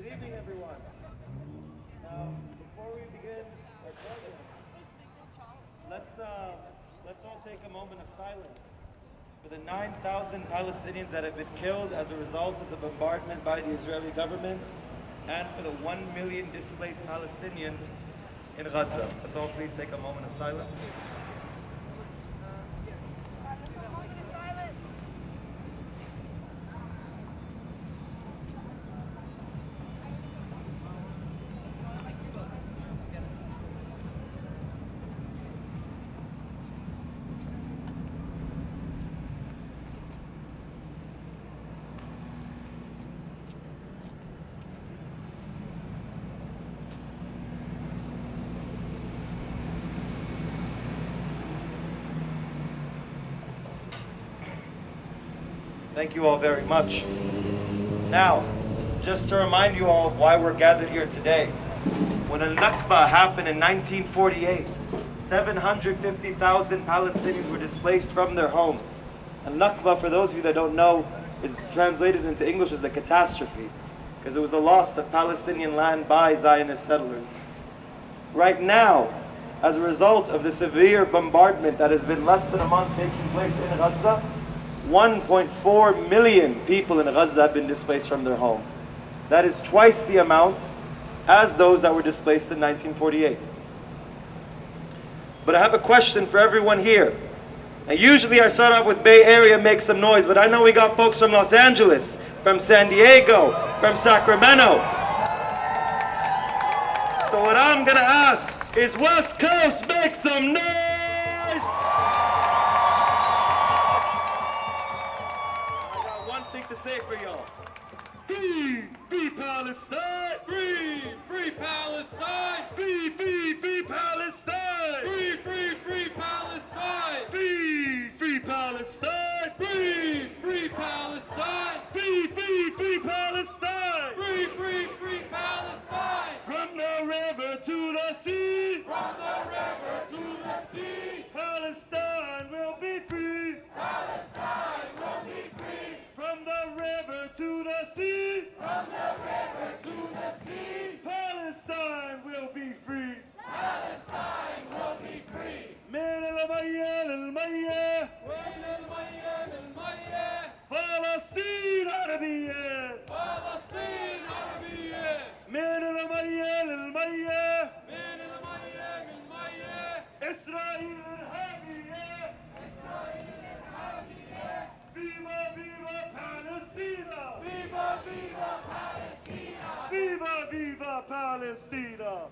Good evening, everyone. Now, before we begin our program, let's all take a moment of silence for the 9,000 Palestinians that have been killed as a result of the bombardment by the Israeli government, and for the 1 million displaced Palestinians in Gaza. Let's all please take a moment of silence. Thank you all very much. Now, just to remind you all of why we're gathered here today. When Al-Nakba happened in 1948, 750,000 Palestinians were displaced from their homes. Al-Nakba, for those of you that don't know, is translated into English as a catastrophe, because it was a loss of Palestinian land by Zionist settlers. Right now, as a result of the severe bombardment that has been less than a month taking place in Gaza, 1.4 million people in Gaza have been displaced from their home. That is twice the amount as those that were displaced in 1948. But I have a question for everyone here. And usually I start off with Bay Area, make some noise, but I know we got folks from Los Angeles, from San Diego, from Sacramento. So what I'm gonna ask is West Coast, make some noise! To say for y'all. Free, free Palestine! Free, free Palestine! Free, free, free Palestine! Free, free, free Palestine! Free, free Palestine! Free, free Palestine! Free, free, free Palestine! Free, free, free Palestine! From the river to the sea! From the river to the sea! Palestine will be free! Palestine will be free! From the river to the sea! From the river to the sea! Palestine will be free! Palestine will be free! من المية للمية وين المية للمية فلسطين عربية فلسطين عربية من المية للمية من المية للمية إسرائيل إرهابية إسرائيل إرهابية Viva, viva Palestina! Viva, viva Palestina! Viva, viva Palestina!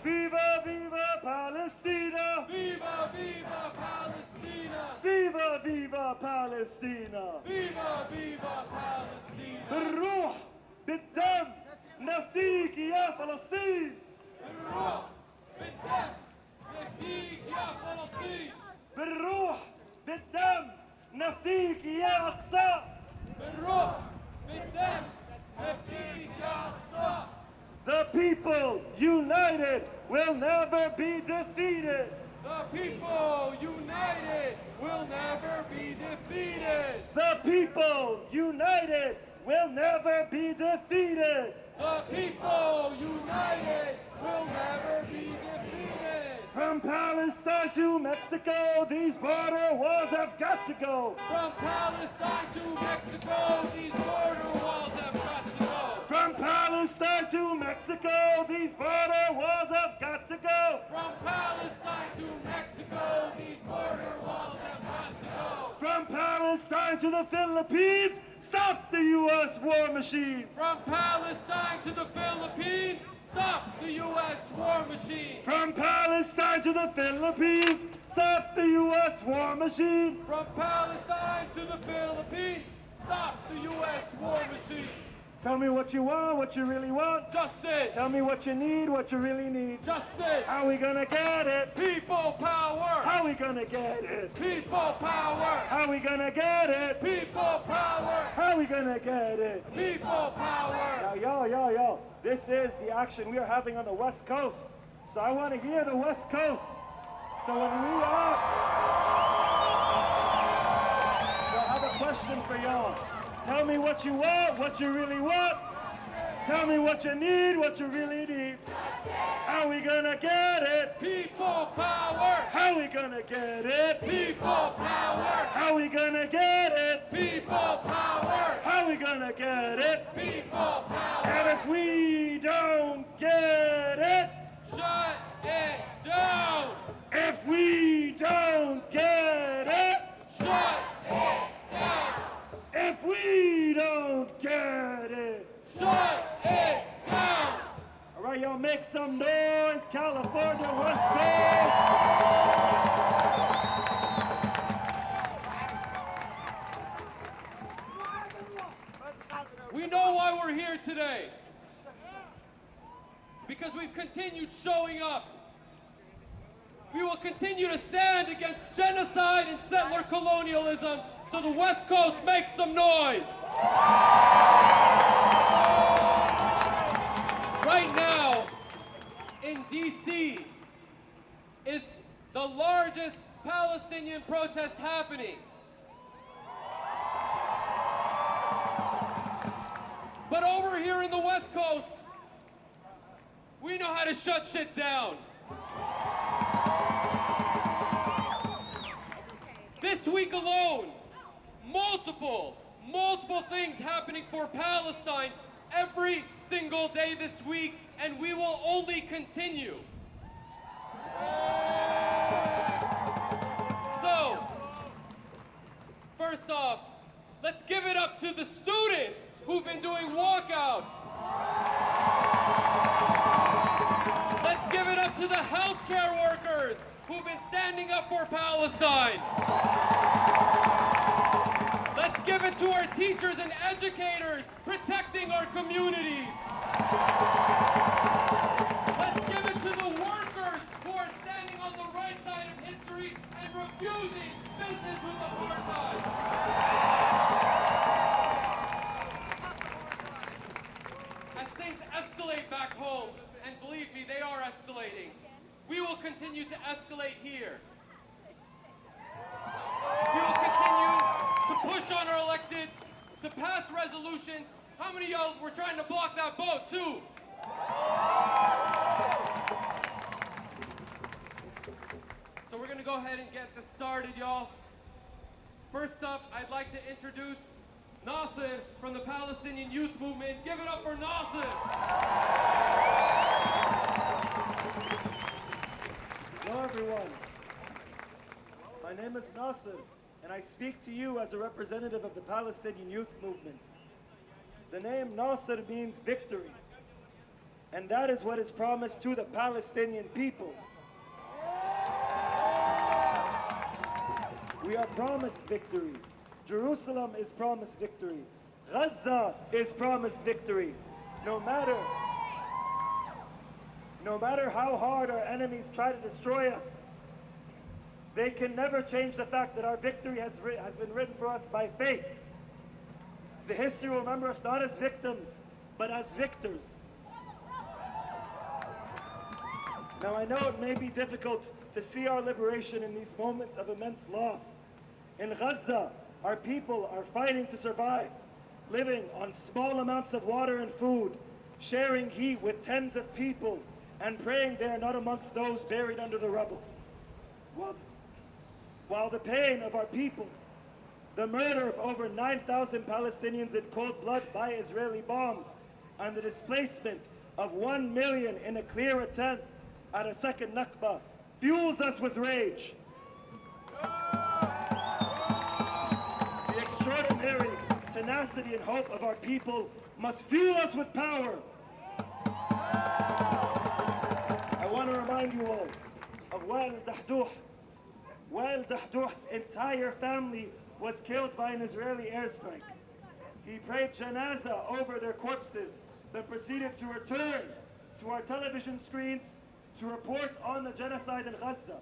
Viva, viva Palestina! Viva, viva Palestina! Viva, viva Palestina! Viva, viva Palestina! Viva, viva Palestina! بالروح بالدم نفديك يا فلسطين! بالروح بالدم نفديك يا فلسطين! بالروح بالدم نفديك يا أقصى بالروح بالدم نفديك يا أقصى The people united will never be defeated. The people united will never be defeated. The people united will never be defeated. The people united will never be defeated. From Palestine to Mexico, these border walls have got to go. From Palestine to Mexico, these border walls have got to go. From Palestine to Mexico, these border walls have got to go. From Palestine to Mexico, these border walls have got to go. From Palestine to the Philippines, stop the U.S. war machine. From Palestine to the Philippines, stop the U.S. war machine. From Palestine to the Philippines, stop the U.S. war machine. From Palestine to the Philippines, stop the U.S. war machine. Tell me what you want, what you really want. Justice. Tell me what you need, what you really need. Justice. How we gonna get it? People power. How we gonna get it? People power. How we gonna get it? People power. How we gonna get it? People power. Now, yo. This is the action we are having on the West Coast. So I want to hear the West Coast. So when we ask, so I have a question for y'all. Tell me what you want, what you really want. Tell me what you need, what you really need. How we gonna get it? People power! How we gonna get it? People power! How we gonna get it? People power! How we gonna get it? People power! And if we don't get it, Shut it down! if we don't get it, Shut it down! if we don't get it. Shut it down! All right, y'all make some noise, California, West Coast. We know why we're here today. Because we've continued showing up. We will continue to stand against genocide and settler colonialism, so the West Coast makes some noise. Right now, in D.C., is the largest Palestinian protest happening. But over here in the West Coast, we know how to shut shit down. This week alone, multiple things happening for Palestine every single day this week, and we will only continue. So, first off, let's give it up to the students who've been doing walkouts. Let's give it up to the healthcare workers who've been standing up for Palestine. Let's give it to our teachers and educators protecting our communities. Let's give it to the workers who are standing on the right side of history and refusing business with apartheid. As things escalate back home, and believe me, they are escalating, we will continue to escalate here. We will continue to push on our electeds, to pass resolutions. How many of y'all were trying to block that boat too? So we're gonna go ahead and get this started, y'all. First up, I'd like to introduce Nasser from the Palestinian Youth Movement. Give it up for Nasser. Hello, everyone. My name is Nasser, and I speak to you as a representative of the Palestinian Youth Movement. The name Nasser means victory, and that is what is promised to the Palestinian people. We are promised victory. Jerusalem is promised victory. Gaza is promised victory. No matter how hard our enemies try to destroy us, they can never change the fact that our victory has been written for us by fate. The history will remember us not as victims, but as victors. Now, I know it may be difficult to see our liberation in these moments of immense loss. In Gaza, our people are fighting to survive, living on small amounts of water and food, sharing heat with tens of people, and praying they are not amongst those buried under the rubble. While the pain of our people, the murder of over 9,000 Palestinians in cold blood by Israeli bombs, and the displacement of 1 million in a clear attempt at a second Nakba fuels us with rage. The extraordinary tenacity and hope of our people must fuel us with power. I want to remind you all of Wael Dahduh. Wael Dahduh's entire family was killed by an Israeli airstrike. He prayed janazah over their corpses, then proceeded to return to our television screens to report on the genocide in Gaza.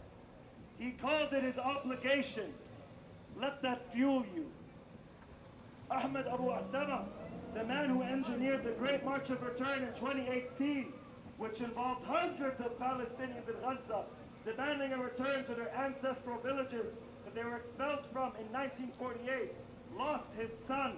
He called it his obligation. Let that fuel you. Ahmed Abu Atama, the man who engineered the Great March of Return in 2018, which involved hundreds of Palestinians in Gaza, demanding a return to their ancestral villages that they were expelled from in 1948, lost his son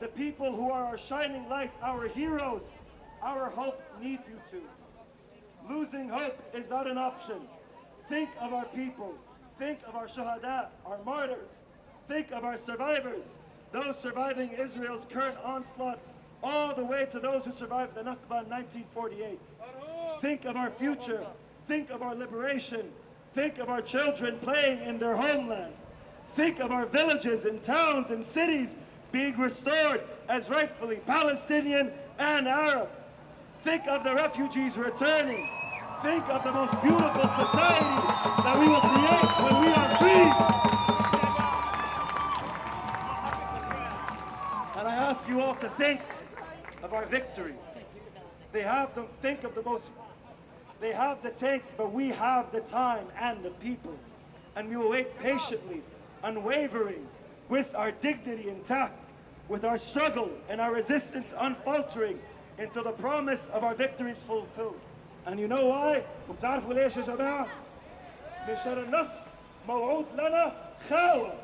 The people who are our shining light, our heroes, our hope need you to. Losing hope is not an option. Think of our people. Think of our shuhada, our martyrs. Think of our survivors, those surviving Israel's current onslaught, all the way to those who survived the Nakba in 1948. Think of our future. Think of our liberation. Think of our children playing in their homeland. Think of our villages and towns and cities being restored as rightfully Palestinian and Arab. Think of the refugees returning. Think of the most beautiful society that we will create when we are free. And I ask you all to think of our victory. They have the tanks, but we have the time and the people. And we will wait patiently, unwavering, with our dignity intact, with our struggle and our resistance unfaltering, until the promise of our victory is fulfilled. And you know why? وبتعرفوا ليش يا جماعة؟ مشان النصر موعود لنا خاوة.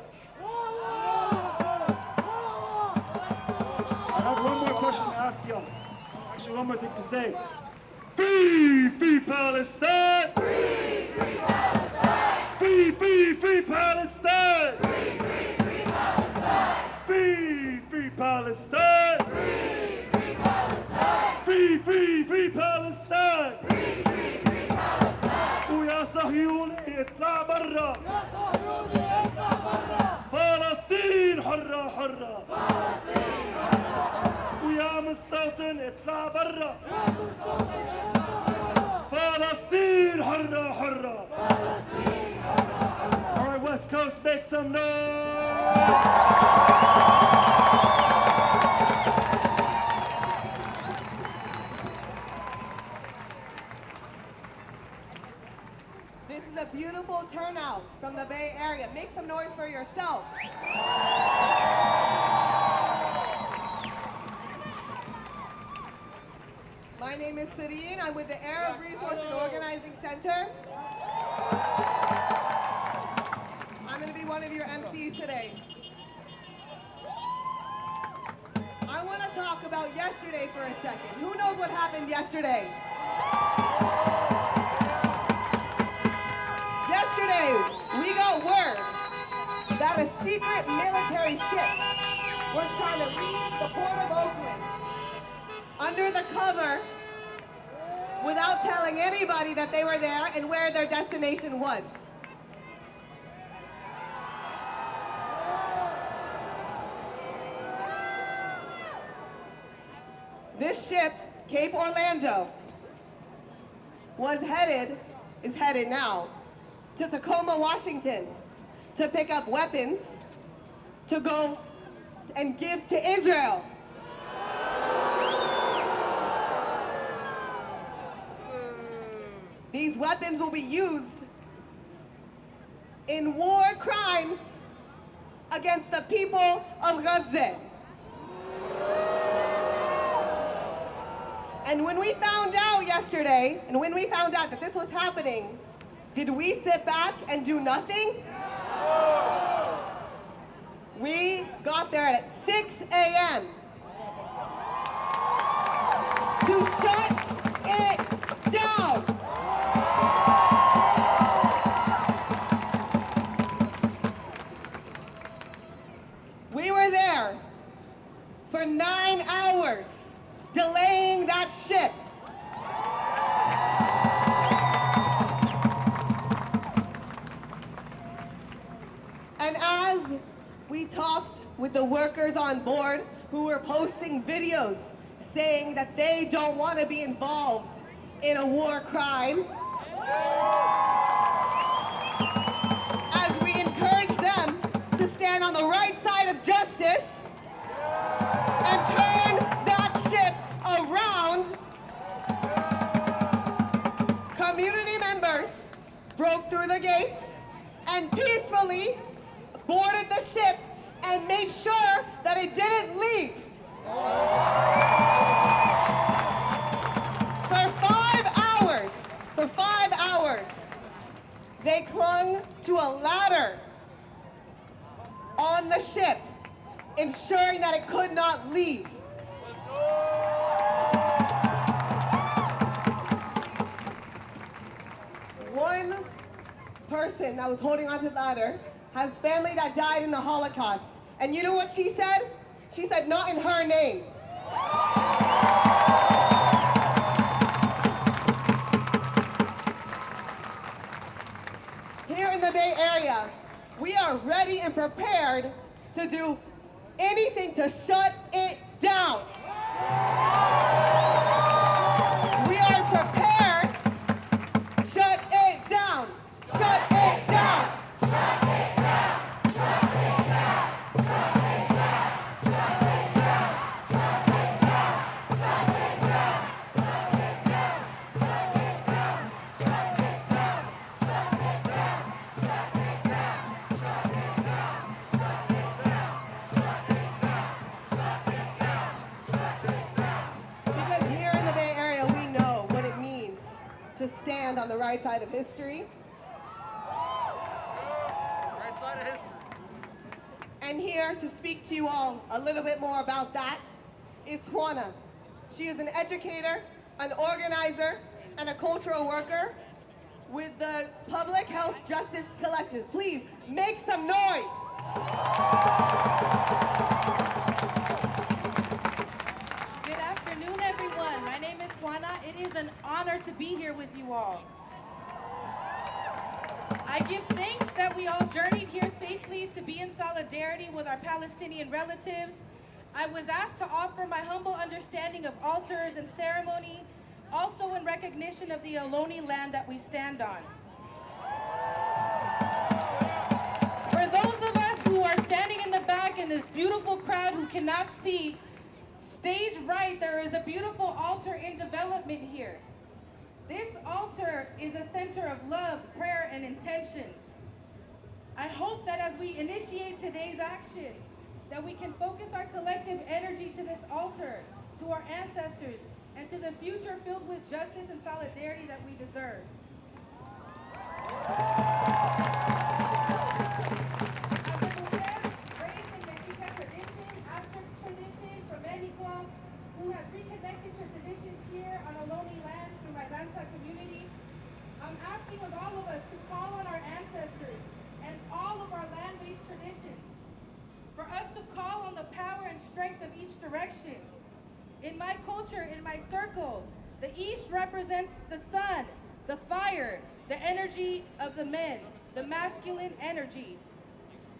I have one more question to ask y'all. Actually, one more thing to say. Free, free Palestine! Free, free Palestine! Free, free, free Palestine! Free, free, free Palestine! Free, free Palestine! Free, free Palestine! Free, free, free Palestine! Free, free, free Palestine! ويا صهيوني اطلع برا! يا صهيوني اطلع برا! فلسطين حرة حرة! فلسطين حرة حرة! ويا مستوطن اطلع برا! يا مستوطن اطلع برا! فلسطين حرة حرة! فلسطين حرة حرة! All right, West Coast, make some noise! This is a beautiful turnout from the Bay Area. Make some noise for yourself. My name is Sireen. I'm with the Arab Resource and Organizing Center. I'm going to be one of your MCs today. I want to talk about yesterday for a second. Who knows what happened yesterday? Yesterday, we got word that a secret military ship was trying to leave the port of Oakland under the cover without telling anybody that they were there and where their destination was. This ship, Cape Orlando, is headed now to Tacoma, Washington, to pick up weapons to go and give to Israel. These weapons will be used in war crimes against the people of Gaza. And when we found out yesterday, and when we found out that this was happening, did we sit back and do nothing? We got there at 6 a.m. to shut it down. We were there for 9 hours, delaying that ship. And as we talked with the workers on board who were posting videos saying that they don't want to be involved in a war crime, as we encouraged them to stand on the right side of justice and turn that ship around, community members broke through the gates and peacefully boarded the ship and made sure that it didn't leave. For 5 hours, they clung to a ladder on the ship ensuring that it could not leave. One person that was holding onto the ladder has family that died in the Holocaust. And you know what she said? She said, not in her name. Here in the Bay Area, we are ready and prepared to do anything to shut it down. We are prepared. Shut it down. Shut it down. Shut it down. Shut it down. Shut it down. Shut it down. Shut it down. Shut it down. Shut it down. Shut it down. Shut it down. Shut it down. Shut it down. Shut it down. Shut it down. Shut it down. Shut it down. Shut it down. Because here in the Bay Area, we know what it means to stand on the right side of history. Right side of history. And here to speak to you all a little bit more about that is Juana. She is an educator, an organizer, and a cultural worker with the Public Health Justice Collective. Please make some noise. Good afternoon, everyone. My name is Juana. It is an honor to be here with you all. I give thanks that we all journeyed here safely to be in solidarity with our Palestinian relatives. I was asked to offer my humble understanding of altars and ceremony, also in recognition of the Ohlone land that we stand on. For those of us who are standing in the back in this beautiful crowd who cannot see, stage right, there is a beautiful altar in development here. This altar is a center of love, prayer, and intentions. I hope that as we initiate today's action, that we can focus our collective energy to this altar, to our ancestors, and to the future filled with justice and solidarity that we deserve. As a mujer raised in Mexica tradition, Aztec tradition from Mexico, who has reconnected to traditions here on Ohlone land through my Lanza community, I'm asking of all of us to call on our ancestors and all of our land-based traditions, for us to call on the power and strength of each direction. In my culture, in my circle, the East represents the sun, the fire, the energy of the men, the masculine energy.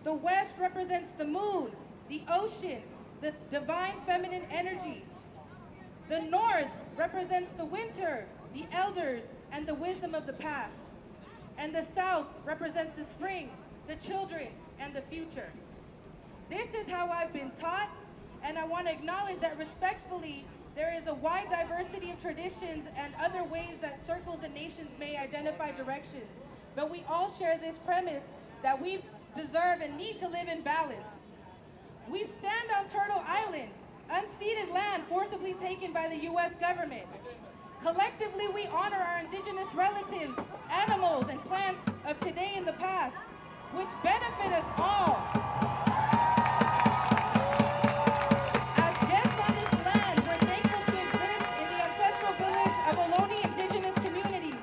The West represents the moon, the ocean, the divine feminine energy. The North represents the winter, the elders, and the wisdom of the past. And the South represents the spring, the children, and the future. This is how I've been taught, and I want to acknowledge that respectfully, there is a wide diversity of traditions and other ways that circles and nations may identify directions. But we all share this premise that we deserve and need to live in balance. We stand on Turtle Island, unceded land forcibly taken by the U.S. government. Collectively, we honor our indigenous relatives, animals, and plants of today and the past, which benefit us all. As guests on this land, we're thankful to exist in the ancestral village of Ohlone indigenous communities,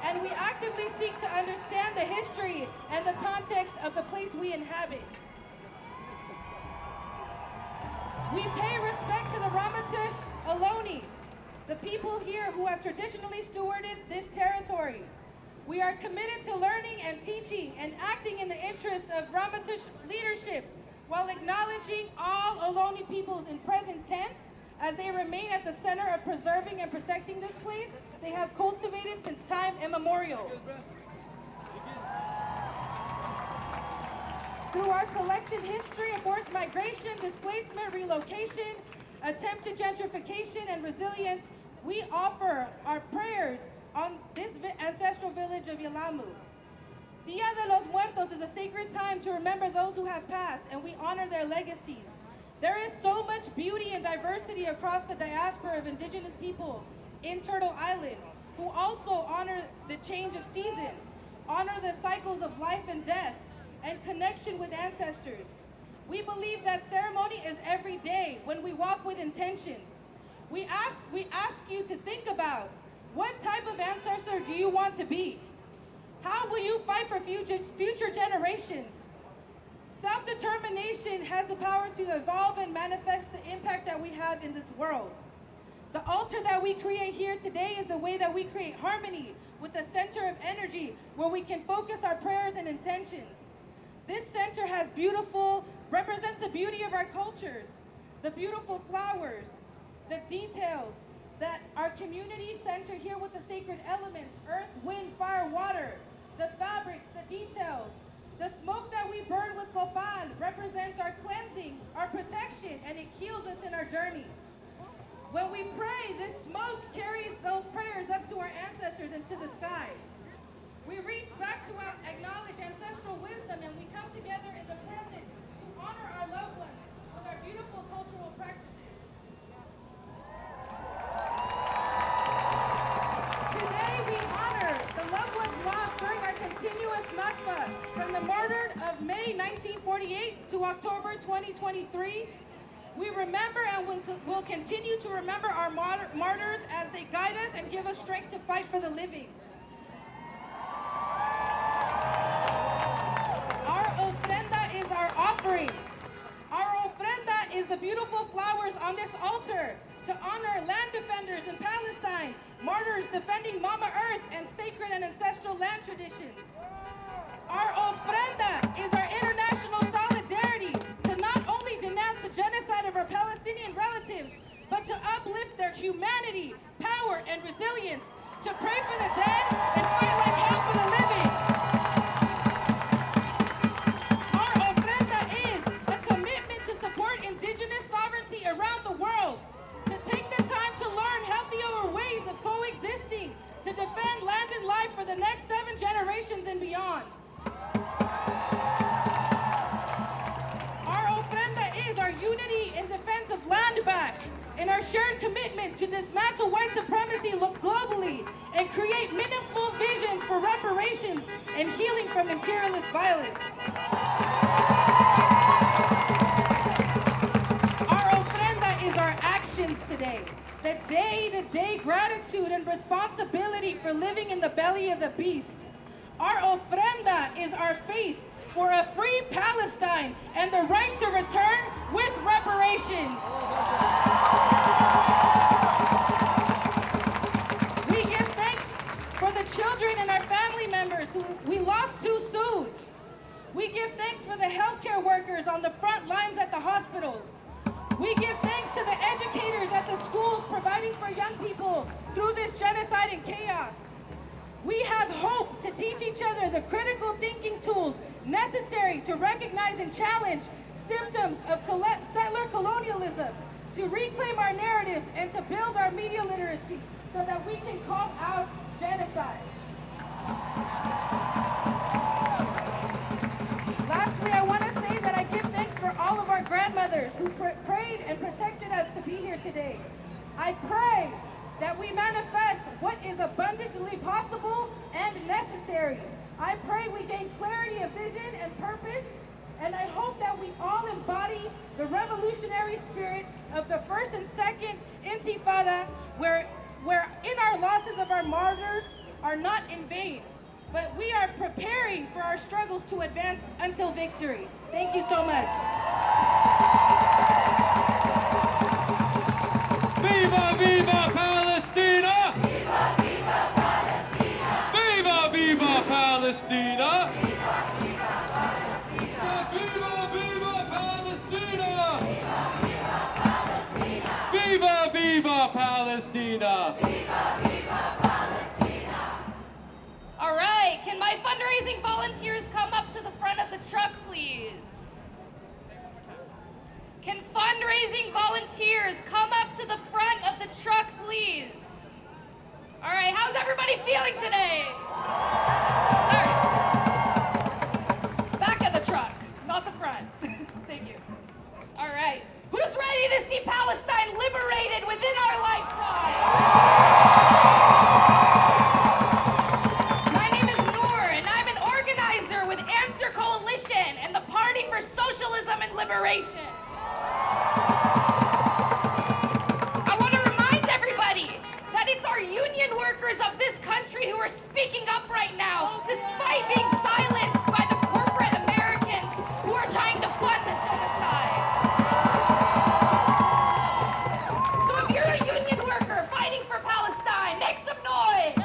and we actively seek to understand the history and the context of the place we inhabit. We pay respect to the Ramaytush Ohlone, the people here who have traditionally stewarded this territory. We are committed to learning and teaching and acting in the interest of Ramaytush leadership while acknowledging all Ohlone peoples in present tense as they remain at the center of preserving and protecting this place they have cultivated since time immemorial. Through our collective history of forced migration, displacement, relocation, attempted gentrification, and resilience, we offer our prayers on this ancestral village of Yelamu. Dia de los Muertos is a sacred time to remember those who have passed, and we honor their legacies. There is so much beauty and diversity across the diaspora of indigenous people in Turtle Island, who also honor the change of season, honor the cycles of life and death, and connection with ancestors. We believe that ceremony is every day when we walk with intentions. We ask you to think about, what type of ancestor do you want to be? How will you fight for future generations? Self-determination has the power to evolve and manifest the impact that we have in this world. The altar that we create here today is the way that we create harmony with the center of energy where we can focus our prayers and intentions. This center represents the beauty of our cultures, the beautiful flowers, the details that our community center here with the sacred elements, earth, wind, fire, water, the fabrics, the details. The smoke that we burn with copal represents our cleansing, our protection, and it heals us in our journey. When we pray, this smoke carries those prayers up to our ancestors and to the sky. We reach back to acknowledge ancestral wisdom, and we come together in the present to honor our loved ones with our beautiful cultural practices. Today we honor the loved ones lost during our continuous Nakba from the martyr of May 1948 to October 2023. We remember and will continue to remember our martyrs as they guide us and give us strength to fight for the living. Our ofrenda is our offering. Our ofrenda is the beautiful flowers on this altar to honor land defenders in Palestine, martyrs defending Mama Earth and sacred and ancestral land traditions. Our ofrenda is our international solidarity to not only denounce the genocide of our Palestinian relatives, but to uplift their humanity, power, and resilience, to pray for the dead and fight like hell for the living. Our ofrenda is a commitment to support indigenous sovereignty around the world, to take the time to learn healthier ways of coexisting, to defend land and life for the next 7 generations and beyond. Our ofrenda is our unity in defense of land back, and our shared commitment to dismantle white supremacy globally and create meaningful visions for reparations and healing from imperialist violence. Our ofrenda is our actions today, the day-to-day gratitude and responsibility for living in the belly of the beast. Our ofrenda is our faith for a free Palestine and the right to return with reparations. We give thanks for the children and our family members who we lost too soon. We give thanks for the healthcare workers on the front lines at the hospitals. We give thanks to the educators at the schools providing for young people through this genocide and chaos. We have hope to teach each other the critical thinking tools necessary to recognize and challenge symptoms of settler colonialism, to reclaim our narratives, and to build our media literacy so that we can call out genocide. Lastly, I want to say that I give thanks for all of our grandmothers who prayed and protected us to be here today. I pray that we manifest what is abundantly possible and necessary. I pray we gain clarity of vision and purpose, and I hope that we all embody the revolutionary spirit of the first and second Intifada, where in our losses of our martyrs are not in vain, but we are preparing for our struggles to advance until victory. Thank you so much. Viva, viva Palestina! Viva, viva Palestina! Viva, viva Palestina! Viva, viva Palestina! Viva, viva Palestina! Viva, viva Palestina! All right, can my fundraising volunteers come up to the front of the truck, please? Can fundraising volunteers come up to the front of the truck, please? All right, how's everybody feeling today? Sorry. Back of the truck, not the front. Thank you. All right, who's ready to see Palestine liberated within our lifetime? My name is Noor, and I'm an organizer with Answer Coalition and the Party for Socialism and Liberation. are speaking up right now, despite being silenced by the corporate Americans who are trying to fund the genocide. So if you're a union worker fighting for Palestine, make some noise.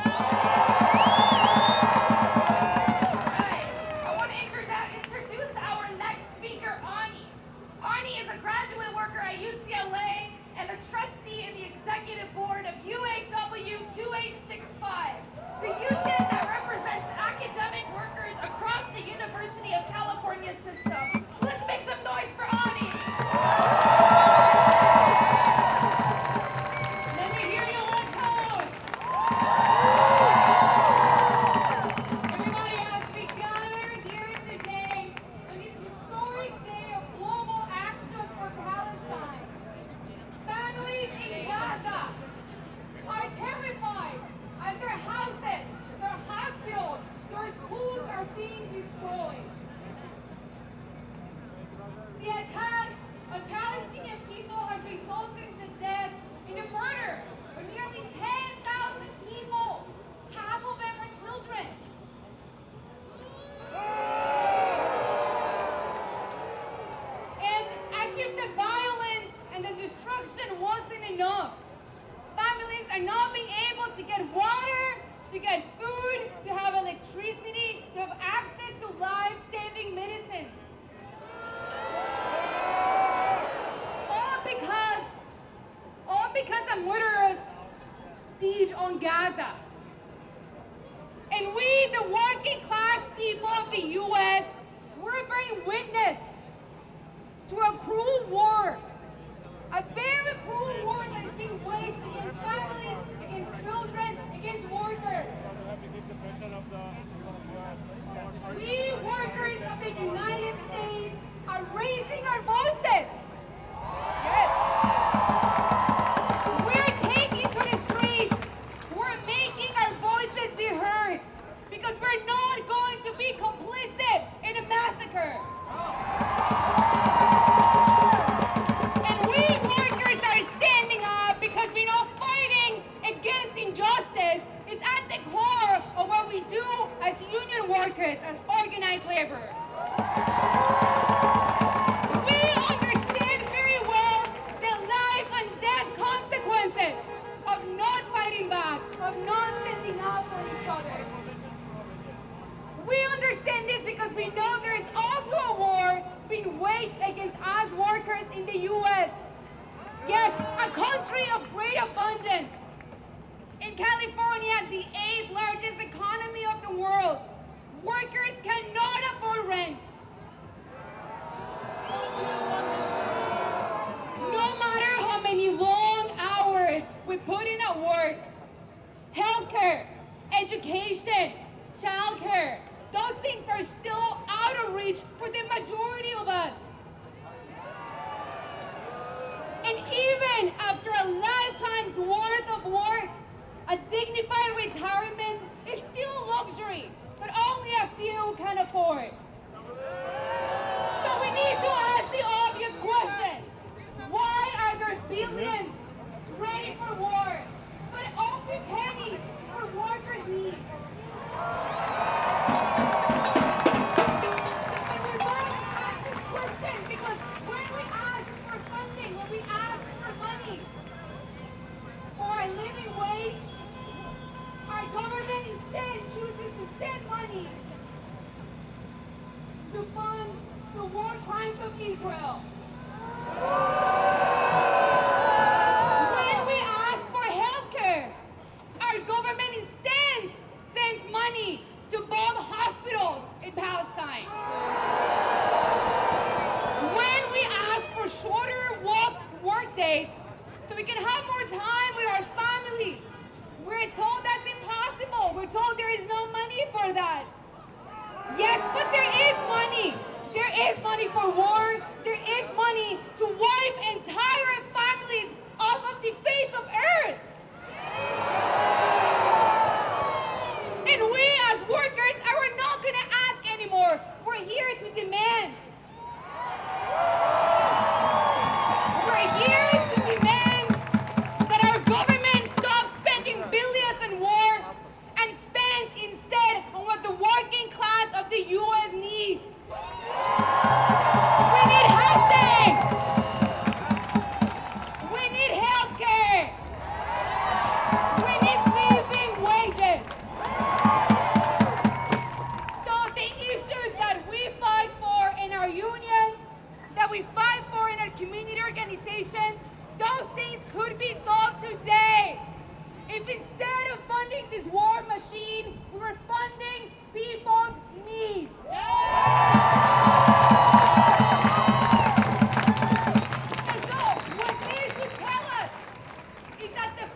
I want to introduce our next speaker, Ani. Ani is a graduate worker at UCLA and a trustee in the executive board of UAW 2865, the union that represents academic workers across the University of California system. So let's make some noise for Ani. Let me hear you one toes. Everybody, as we gather here today on this historic day of global action for Palestine, families in Gaza are terrified as their houses, their hospitals, their schools are being destroyed. The attack on Palestinian people has resulted in the death, in the murder of nearly 10,000 people. Half of them are children. And as if the violence and the destruction wasn't enough, families are not being able to get water, to get food, to have electricity, to have access to life-saving medicines. All because of murderous siege on Gaza. And we, the working class people of the U.S., we're bearing witness to a cruel war. A very cruel war that is being waged against families, against children, against workers. We workers of the United States are raising our voices. Yes. We're taking to the streets. We're making our voices be heard because we're not going to be complicit in a massacre. And we workers are standing up because we know fighting against injustice is at the core of what we do as union workers and organized labor. We understand very well the life and death consequences of not fighting back, of not standing up for each other. We understand this because we know there is also a war being waged against us workers in the U.S. Yes, a country of great abundance. In California, the 8th largest economy of the world, workers cannot afford rent. No matter how many long hours we put in at work, healthcare, education, childcare, those things are still out of reach for the majority of us. And even after a lifetime's worth of work, a dignified retirement is still a luxury that only a few can afford. So we need to ask the obvious question. Why are there billions ready for war, but only pennies for workers' needs? And we must ask this question because when we ask for funding, when we ask for money for a living wage, our government instead chooses to send money to fund the war crimes of Israel. When we ask for healthcare, our government instead sends money to bomb hospitals in Palestine. When we ask for shorter work days so we can have more time with our families, we're told that's impossible. We're told there is no money for that. Yes, but there is money. There is money for war. There is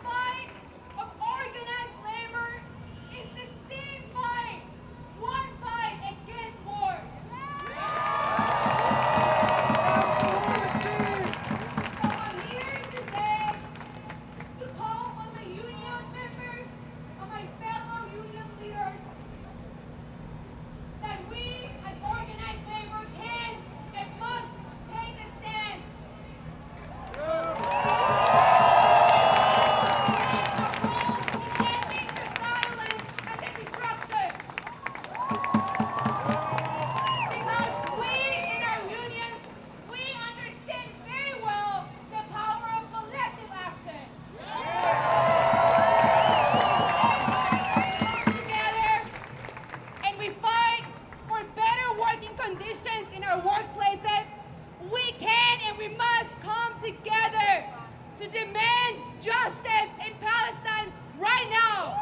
fight of organized labor is the same fight. One fight against war. So I'm here today to call on my union members, on my fellow union leaders, that we as organized labor can and must take a stand. Ending the violence and the destruction. Because we in our union, we understand very well the power of collective action. Together, and we fight for better working conditions in our workplaces, we can and we must come together to demand justice in Palestine right now.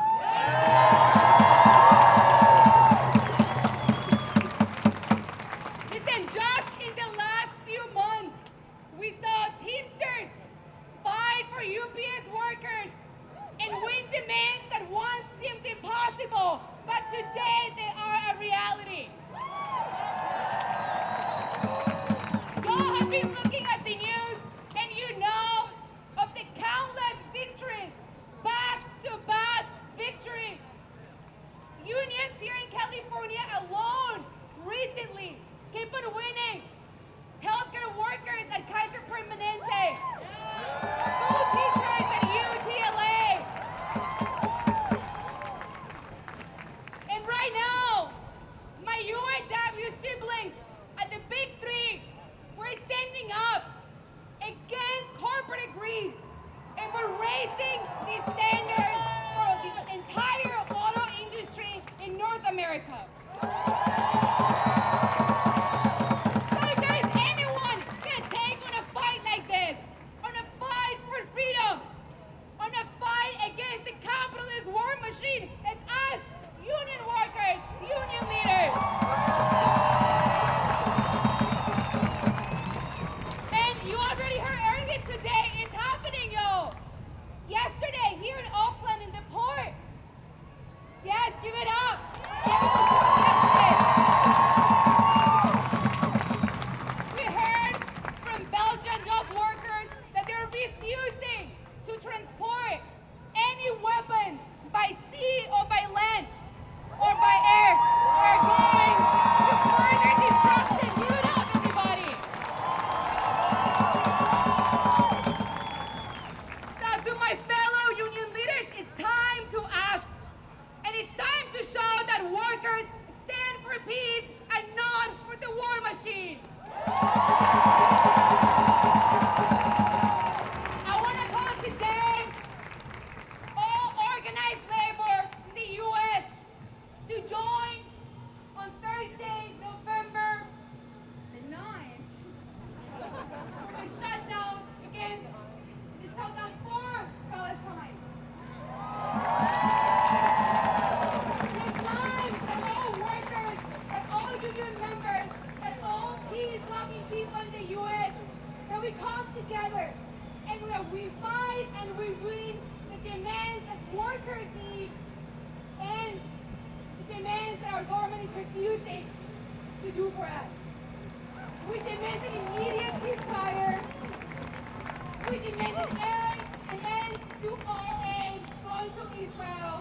Listen, just in the last few months, we saw Teamsters fight for UPS workers and win demands that once seemed impossible, but today they are a reality. Y'all have been looking at the news and you know of the countless victories, back-to-back victories. Unions here in California alone recently keep on winning. Healthcare workers at Kaiser Permanente, school teachers at UTLA. And right now, my UAW siblings at the Big Three, we're standing up against corporate greed and we're raising the standards for the entire auto industry in North America. So if there's anyone can take on a fight like this, on a fight for freedom, on a fight against the capitalist war machine, it's us, union workers, union leaders. And you already heard earlier today, it's happening, yo. Yesterday, here in Oakland, in the port. Yes, give it up. Give it to justice. We heard from Belgian dock workers that they're refusing to transport any weapons by sea or by land or by air. We're going to further destruction. Give it up, everybody. So to my fellow union leaders, it's time to act. And it's time to show that workers stand for peace and not for the war machine. I want to call today all organized labor in the U.S. to join on Thursday, November the 9th, for the shutdown for Palestine. It's time that all workers, that all union members, that all peace-loving people in the U.S., that we come together and that we fight and we win the demands that workers need and the demands that our government is refusing to do for us. We demand an immediate ceasefire. We demand an end to all aid going to Israel.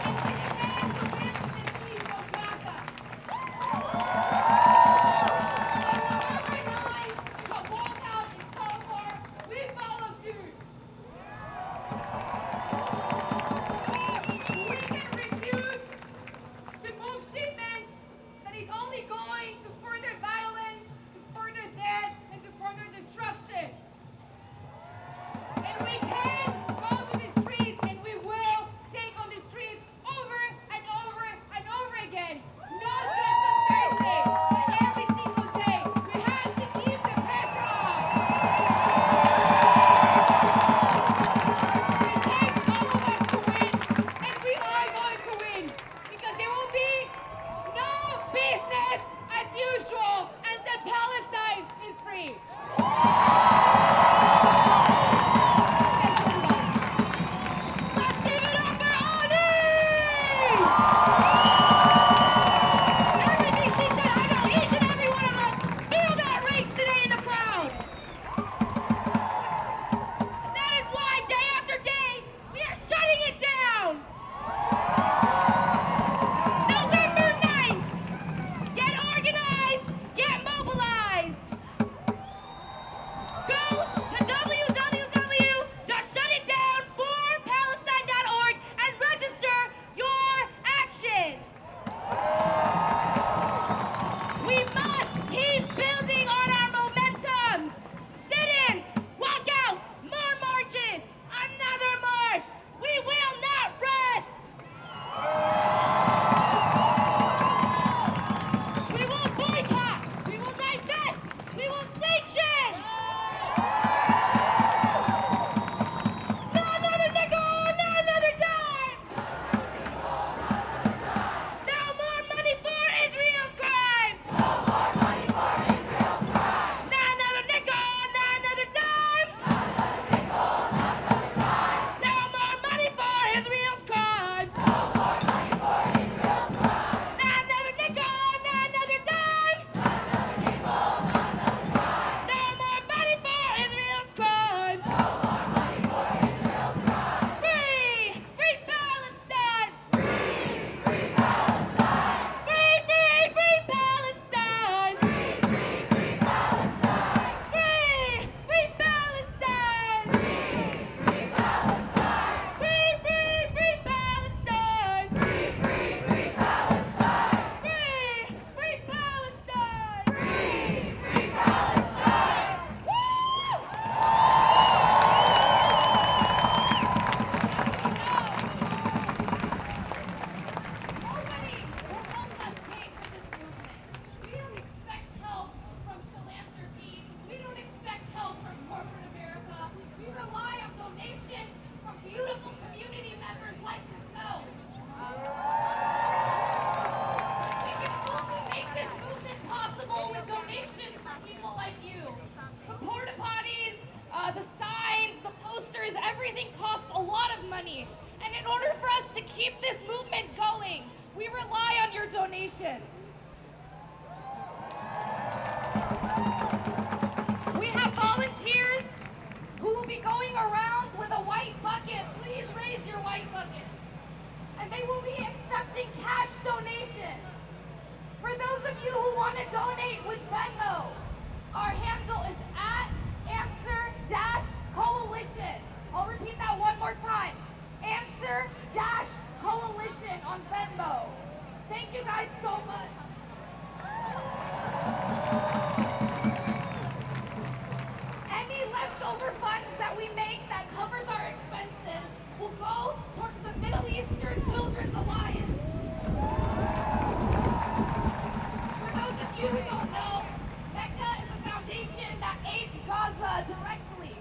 And we demand to lift the streets of Gaza. On November 9th, the walkout is called for. We follow suit. We can refuse to move shipments that is only going to further violence, to further death, and to further destruction. And we can go to the streets and we will take on the streets over and over and over again. Not just on Thursday, but every single day. We have to keep the pressure on. It takes all of us to win, and we are going to win. Because there will be no business as usual until Palestine is free. the signs, the posters, everything costs a lot of money. And in order for us to keep this movement going, we rely on your donations. We have volunteers who will be going around with a white bucket. Please raise your white buckets. And they will be accepting cash donations. For those of you who want to donate with Venmo, our handle is @Answer-Coalition. I'll repeat that one more time. Answer-Coalition on Venmo. Thank you guys so much. Any leftover funds that we make that covers our expenses will go towards the Middle Eastern Children's Alliance. For those of you who don't know, Mecca is a foundation that aids Gaza directly.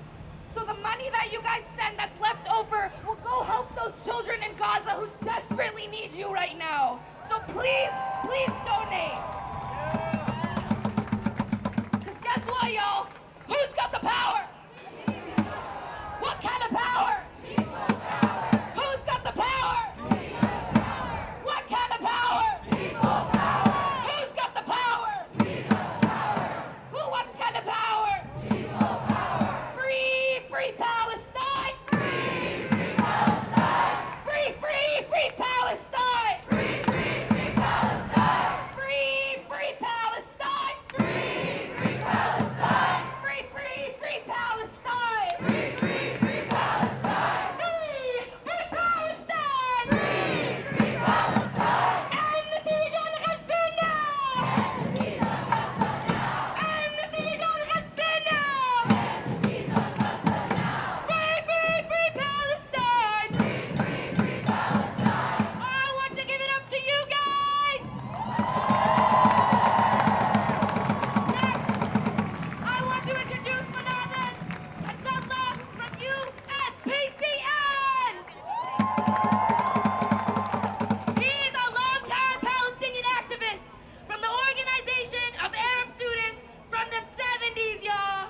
So the money that you guys send that's left over will go help those children in Gaza who desperately need you right now. So please, please donate. Because guess what, y'all? Who's got the power? What kind of power? People power. Who's got the power? People power. What kind of power? People power. Who's got the power? People power. Who? What kind of power? People power. Free, free Palestine! Free, free Palestine. Free, free, free Palestine! Free, free, free Palestine. Free, free Palestine! Free, free Palestine. Free, free, free Palestine! Free, free, free Palestine. Free, free Palestine! Free, free Palestine. And the siege on Gaza now! Seize on Gaza now. And the siege on Gaza now! Seize on Gaza now. Free, free, free Palestine! Free, free, free Palestine. I want to give it up to you guys! Next, I want to introduce Manathan and Zallah from USPCN! He is a long-time Palestinian activist from the Organization of Arab Students from the 70s, y'all!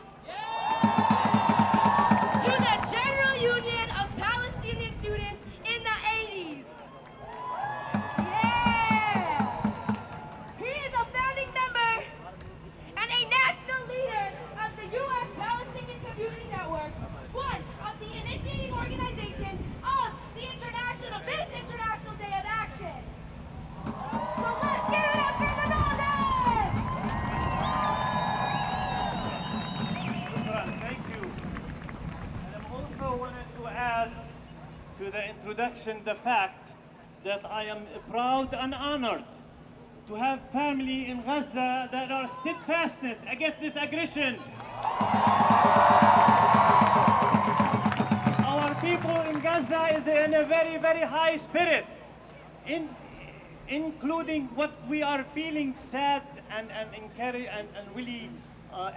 To the General Union of Palestinian Students in the 80s. Yeah! He is a founding member and a national leader of the U.S. Palestinian Community Network, one of the initiating organizations of this International Day of Action. So let's give it up for Manathan! Thank you. And I also wanted to add to the introduction the fact that I am proud and honored to have family in Gaza that are steadfastness against this aggression. Our people in Gaza is in a very, very high spirit, including what we are feeling sad and really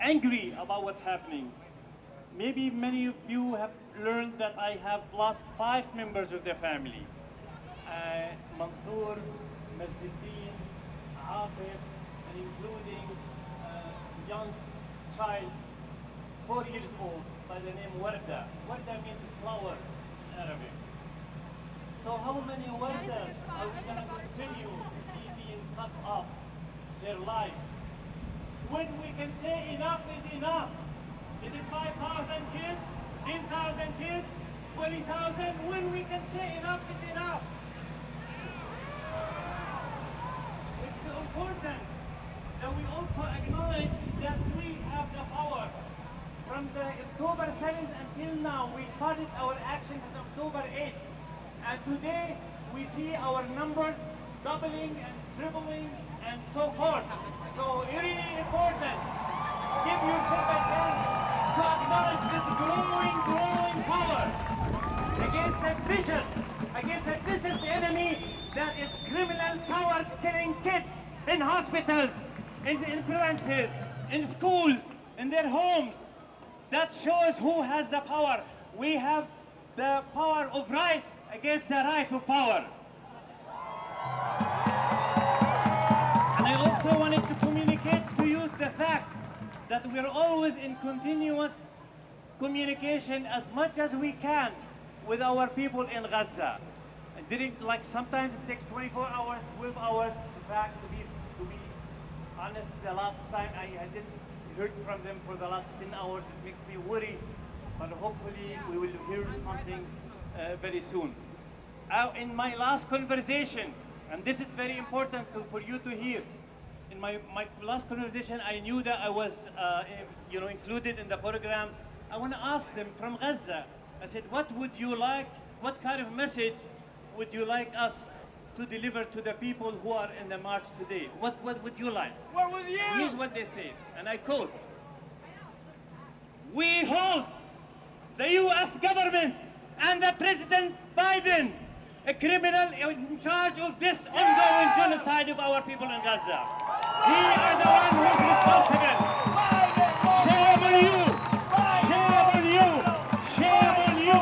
angry about what's happening. Maybe many of you have learned that I have lost 5 members of the family. Mansour, Majduddin, Aafif, and including a young child, 4 years old, by the name Warda. Warda means flower in Arabic. So how many Wardas are we going to continue to see being cut off their life? When we can say enough is enough. Is it 5,000 kids, 10,000 kids, 20,000? When we can say enough is enough. It's important that we also acknowledge that we have the power. From the October 7th until now, we started our actions on October 8th. And today, we see our numbers doubling and tripling and so forth. So it's really important. Give yourself a chance to acknowledge this growing power against a vicious enemy that is criminal powers killing kids in hospitals, in influences, in schools, in their homes. That shows who has the power. We have the power of right against the right of power. And I also wanted to communicate to you the fact that we're always in continuous communication as much as we can with our people in Gaza. And sometimes it takes 24 hours, 12 hours. In fact, to be honest, the last time I didn't hear from them for the last 10 hours. It makes me worry, but hopefully we will hear something very soon. In my last conversation, and this is very important for you to hear, in my last conversation, I knew that I was included in the program. I want to ask them from Gaza. I said, what would you like? What kind of message would you like us to deliver to the people who are in the march today? What would you like? We're with you! Here's what they said, and I quote: "We hold the U.S. government and the President Biden a criminal in charge of this ongoing genocide of our people in Gaza. We are the one who is responsible. Shame on you! Shame on you! Shame on you!"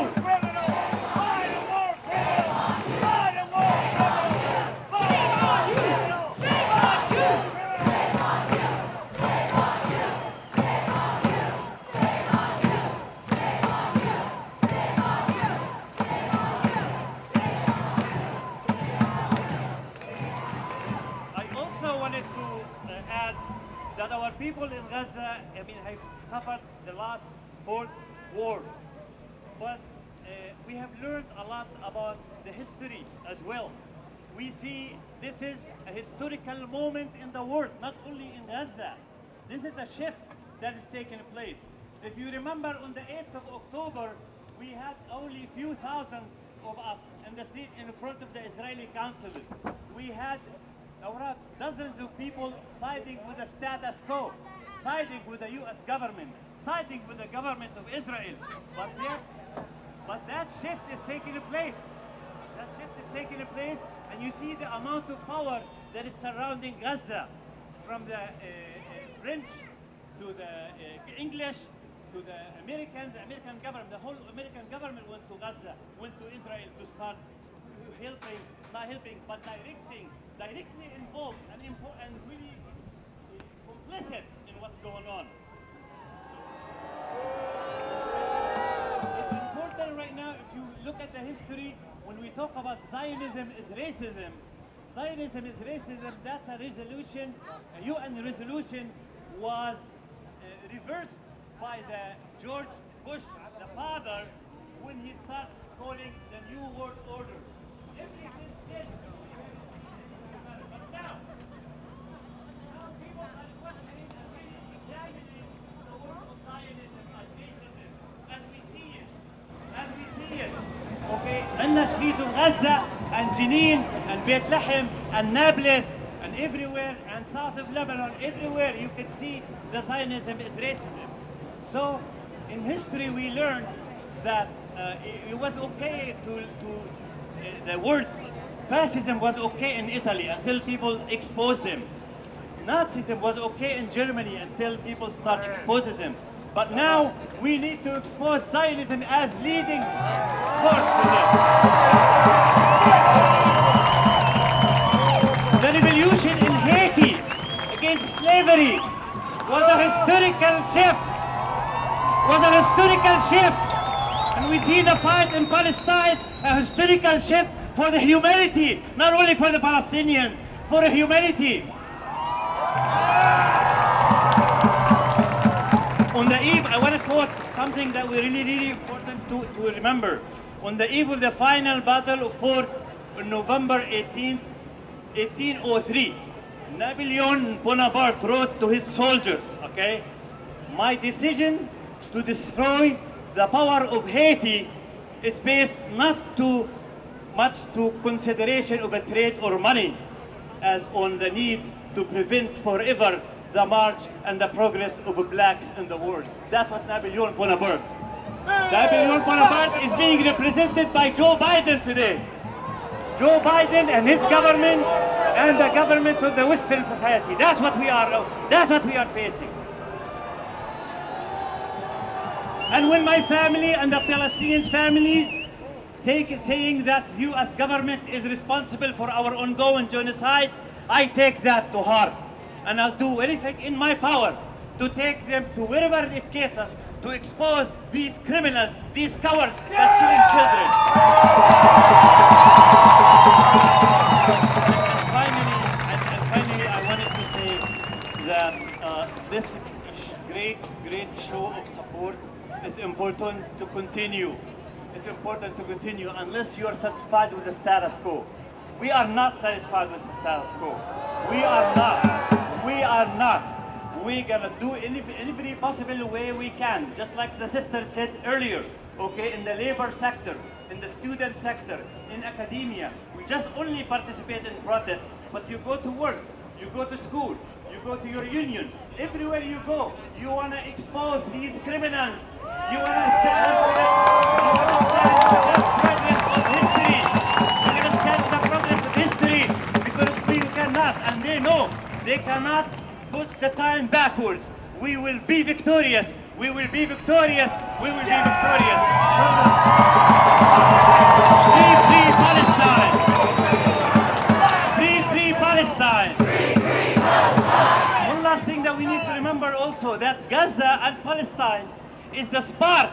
That our people in Gaza, have suffered the last fourth war. But we have learned a lot about the history as well. We see this is a historical moment in the world, not only in Gaza. This is a shift that is taking place. If you remember, on the 8th of October, we had only a few thousands of us in the street in front of the Israeli consulate. We had dozens of people siding with the status quo, siding with the U.S. government, siding with the government of Israel. But that shift is taking place. That shift is taking place, and you see the amount of power that is surrounding Gaza, from the French to the English to the Americans, the American government. The whole American government went to Gaza, went to Israel to start helping, not helping, but directly involved and really complicit in what's going on. So it's important right now, if you look at the history, when we talk about Zionism is racism, that's a resolution, a UN resolution was reversed by the George Bush, the father, when he started calling the New World Order. Ever since then, but now people are questioning and really examining the word of Zionism as racism, as we see it. Okay, عندنا cities of Gaza and Jenin and Beit Lahem and Nablus and everywhere, and south of Lebanon, everywhere you can see the Zionism is racism. So in history we learned that it was okay the word fascism was okay in Italy until people exposed them. Nazism was okay in Germany until people start exposing them. But now we need to expose Zionism as leading force for them. The revolution in Haiti against slavery was a historical shift. And we see the fight in Palestine, a historical shift for the humanity, not only for the Palestinians, for humanity. On the eve, I want to quote something that we really important to remember. On the eve of the final battle of Fort on November 18th, 1803, Napoleon Bonaparte wrote to his soldiers, okay, "My decision to destroy the power of Haiti is based not too much to consideration of a trade or money, as on the need to prevent forever the march and the progress of blacks in the world." That's what Napoleon Bonaparte. Napoleon Bonaparte is being represented by Joe Biden today. Joe Biden and his government and the governments of the Western society. That's what we are facing. And when my family and the Palestinians' families saying that U.S. government is responsible for our ongoing genocide, I take that to heart. And I'll do anything in my power to take them to wherever it gets us to expose these criminals, these cowards that killing children. And finally, I wanted to say that this great show of support is important to continue. It's important to continue unless you are satisfied with the status quo. We are not satisfied with the status quo. We are not. We are not. We're gonna do any possible way we can, just like the sister said earlier, okay, in the labor sector, in the student sector, in academia. We just only participate in protest, but you go to work, you go to school, you go to your union, everywhere you go, you wanna expose these criminals. You wanna stand for the progress of history. You're gonna stand for the progress of history because we cannot, and they know they cannot put the time backwards. We will be victorious. We will be victorious. We will be victorious. Free, free Palestine. Free, free Palestine. Free, free Palestine. One last thing that we need to remember also, that Gaza and Palestine is the spark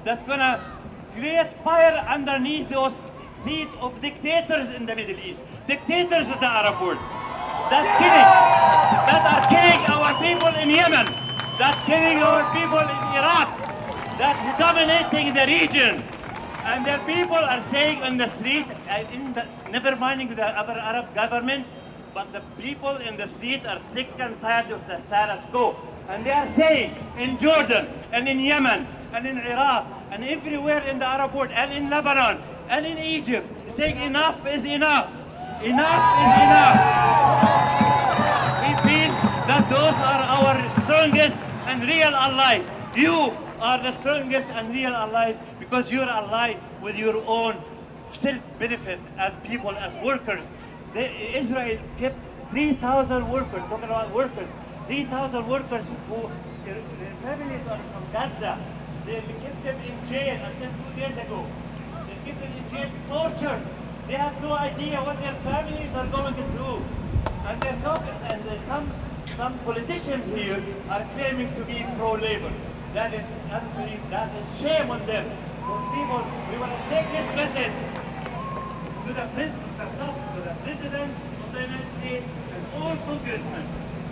that's gonna create fire underneath those feet of dictators in the Middle East, dictators of the Arab world, that are killing our people in Yemen, that killing our people in Iraq, that dominating the region. And their people are saying on the streets, never minding the other Arab government, but the people in the streets are sick and tired of the status quo. And they are saying in Jordan and in Yemen and in Iraq and everywhere in the Arab world and in Lebanon and in Egypt, saying enough is enough. Enough is enough. We feel that those are our strongest and real allies. You are the strongest and real allies because you're allied with your own self-benefit as people, as workers. Israel kept 3,000 workers, talking about workers, 3,000 workers who, their families are from Gaza. They kept them in jail until 2 days ago. They kept them in jail, tortured. They have no idea what their families are going through. And they're talking, and some politicians here are claiming to be pro-labor. That is unbelievable. That is shame on them. For people, we want to take this message to the President of the United States and all congressmen.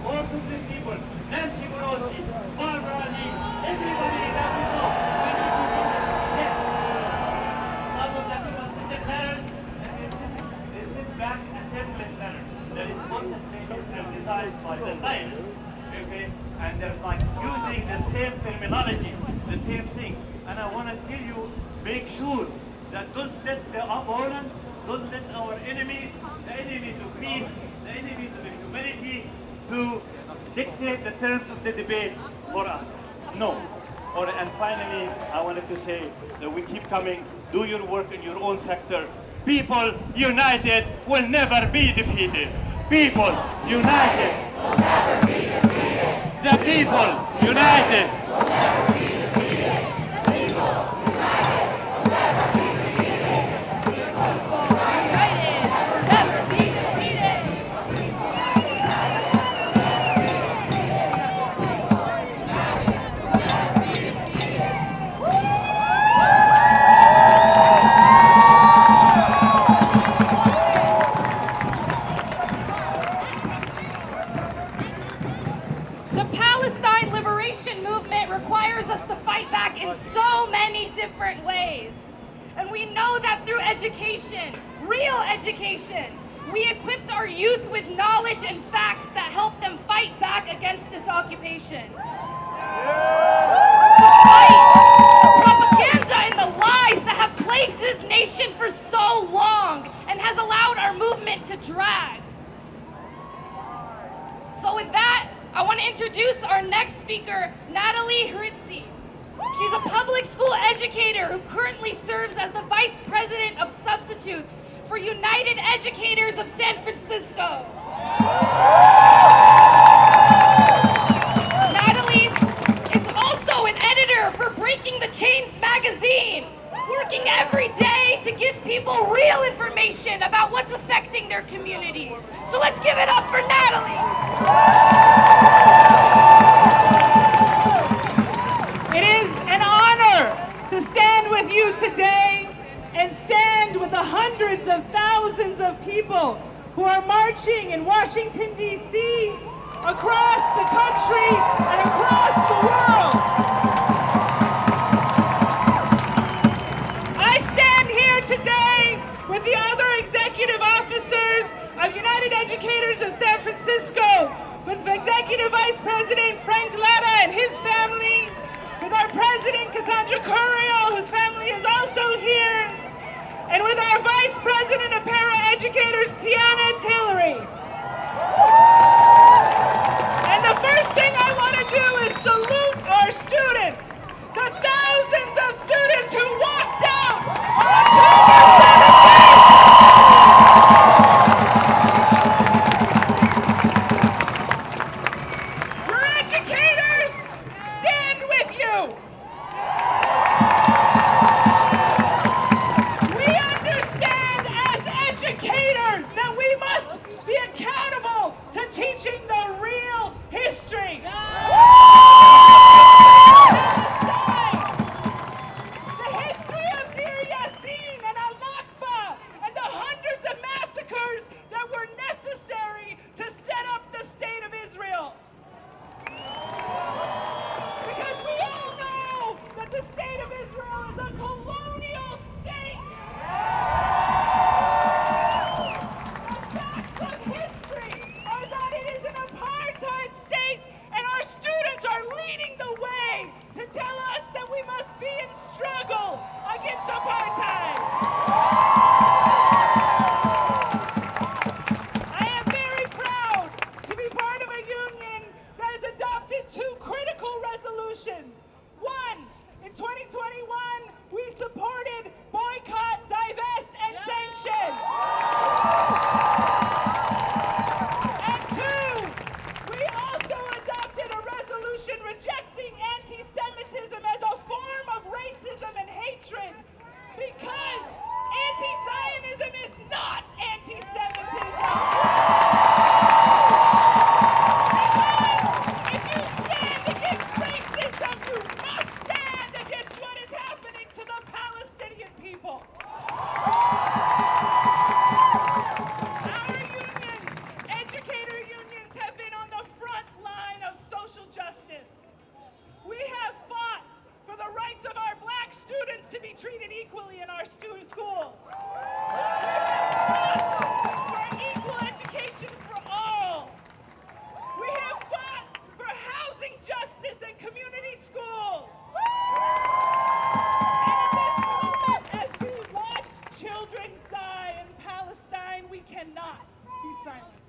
All Congress people, Nancy Pelosi, Barbara Lee, everybody that we know, we need to be there. Some of the people sit in letters and they sit back and template letters. That is orchestrated and designed by the scientists. Okay? And they're like using the same terminology, the same thing. And I want to tell you, make sure that don't let the opponent, don't let our enemies, the enemies of peace, the enemies of humanity, to dictate the terms of the debate for us. No. And finally, I wanted to say that we keep coming, do your work in your own sector. People united will never be defeated. People united will never be defeated. The people united will never be defeated. The people united will never be defeated. The people United will never be defeated. The Palestine liberation movement requires us to fight back in so many different ways. And we know that through education, real education, we equipped our youth with knowledge and facts that help them fight back against this occupation. To fight the propaganda and the lies that have plagued this nation for so long and has allowed our movement to drag. So with that, I want to introduce our next speaker, Natalie Hritzi. She's a public school educator who currently serves as the Vice President of Substitutes for United Educators of San Francisco. Natalie is also an editor for Breaking the Chains magazine, working every day to give people real information about what's affecting their communities. So let's give it up for Natalie. It is an honor to stand with you today and stand with the hundreds of thousands of people who are marching in Washington, D.C., across the country and across the world. I stand here today with the other executive officers of United Educators of San Francisco, with Executive Vice President Frank Lara and his family, with our President Cassandra Curiel, whose family is also here, and with our Vice President of Paraeducators, Tiana Tillery. And the first thing I want to do is salute our students, the thousands of students who walked out on October 17th. Your educators stand with you. We understand as educators that we must be accountable to teaching the real history. The history of Deir Yassin and Al-Nakba and the hundreds of massacres that were necessary to set up the state of Israel. Because we all know that the state of Israel is a colonial state. The facts of history are that it is an apartheid state, and our students are leading the way to tell us that we must be in struggle against apartheid. I am very proud to be part of a union that has adopted two critical resolutions. One, in 2021, we supported boycott, divest, and sanction. And two, we also adopted a resolution rejecting anti-Semitism as a form of racism and hatred, because anti-Zionism is not anti-Semitism. If you stand against racism, you must stand against what is happening to the Palestinian people. Our unions, educator unions, have been on the front line of social justice. We have fought for the rights of our black students to be treated equally in our schools. We have fought for equal education for all. We have fought for housing justice and community schools. And in this moment, as we watch children die in Palestine, we cannot be silent.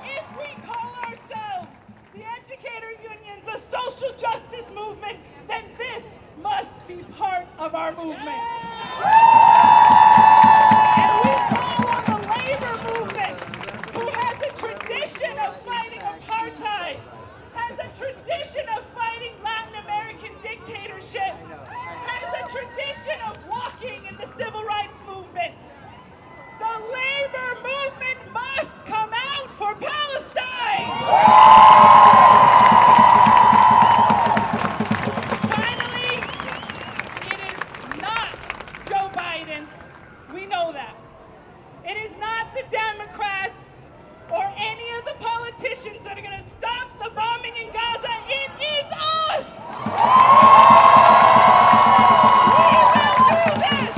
If we call ourselves the educator unions a social justice movement, then this must be part of our movement. And we call on the labor movement, who has a tradition of fighting apartheid, has a tradition of fighting Latin American dictatorships, has a tradition of walking in the civil rights movement. The labor movement must come out for Palestine! Finally, it is not Joe Biden. We know that. It is not the Democrats or any of the politicians that are going to stop the bombing in Gaza. It is us! We will do this!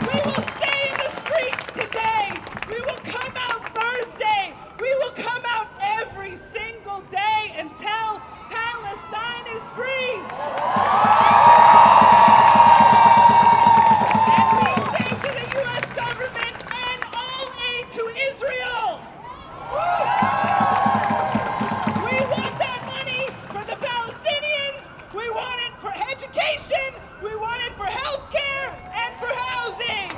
We will stay in the streets today. We will come out Thursday. We will come out every single day until Palestine is free. And we say to the U.S. government and all aid to Israel. We want that money for the Palestinians. We want it for education. We want it for health care and for housing.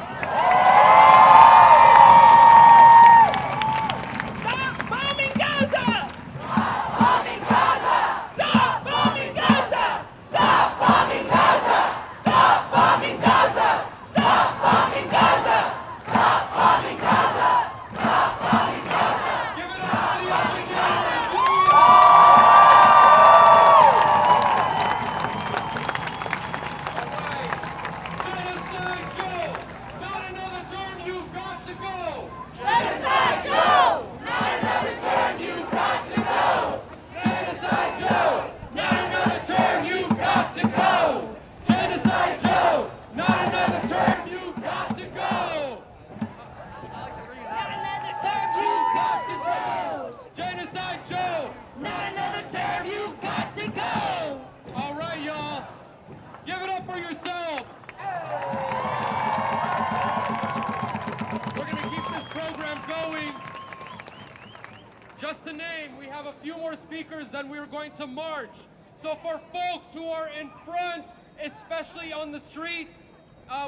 Stop bombing Gaza! Stop bombing Gaza! Stop bombing Gaza! Stop bombing Gaza! Stop bombing Gaza! Stop bombing Gaza! Stop bombing Gaza! Stop bombing Gaza! Give it up for the educators! up for yourselves. We're going to keep this program going. Just to name, we have a few more speakers, then we're going to march. So for folks who are in front, especially on the street,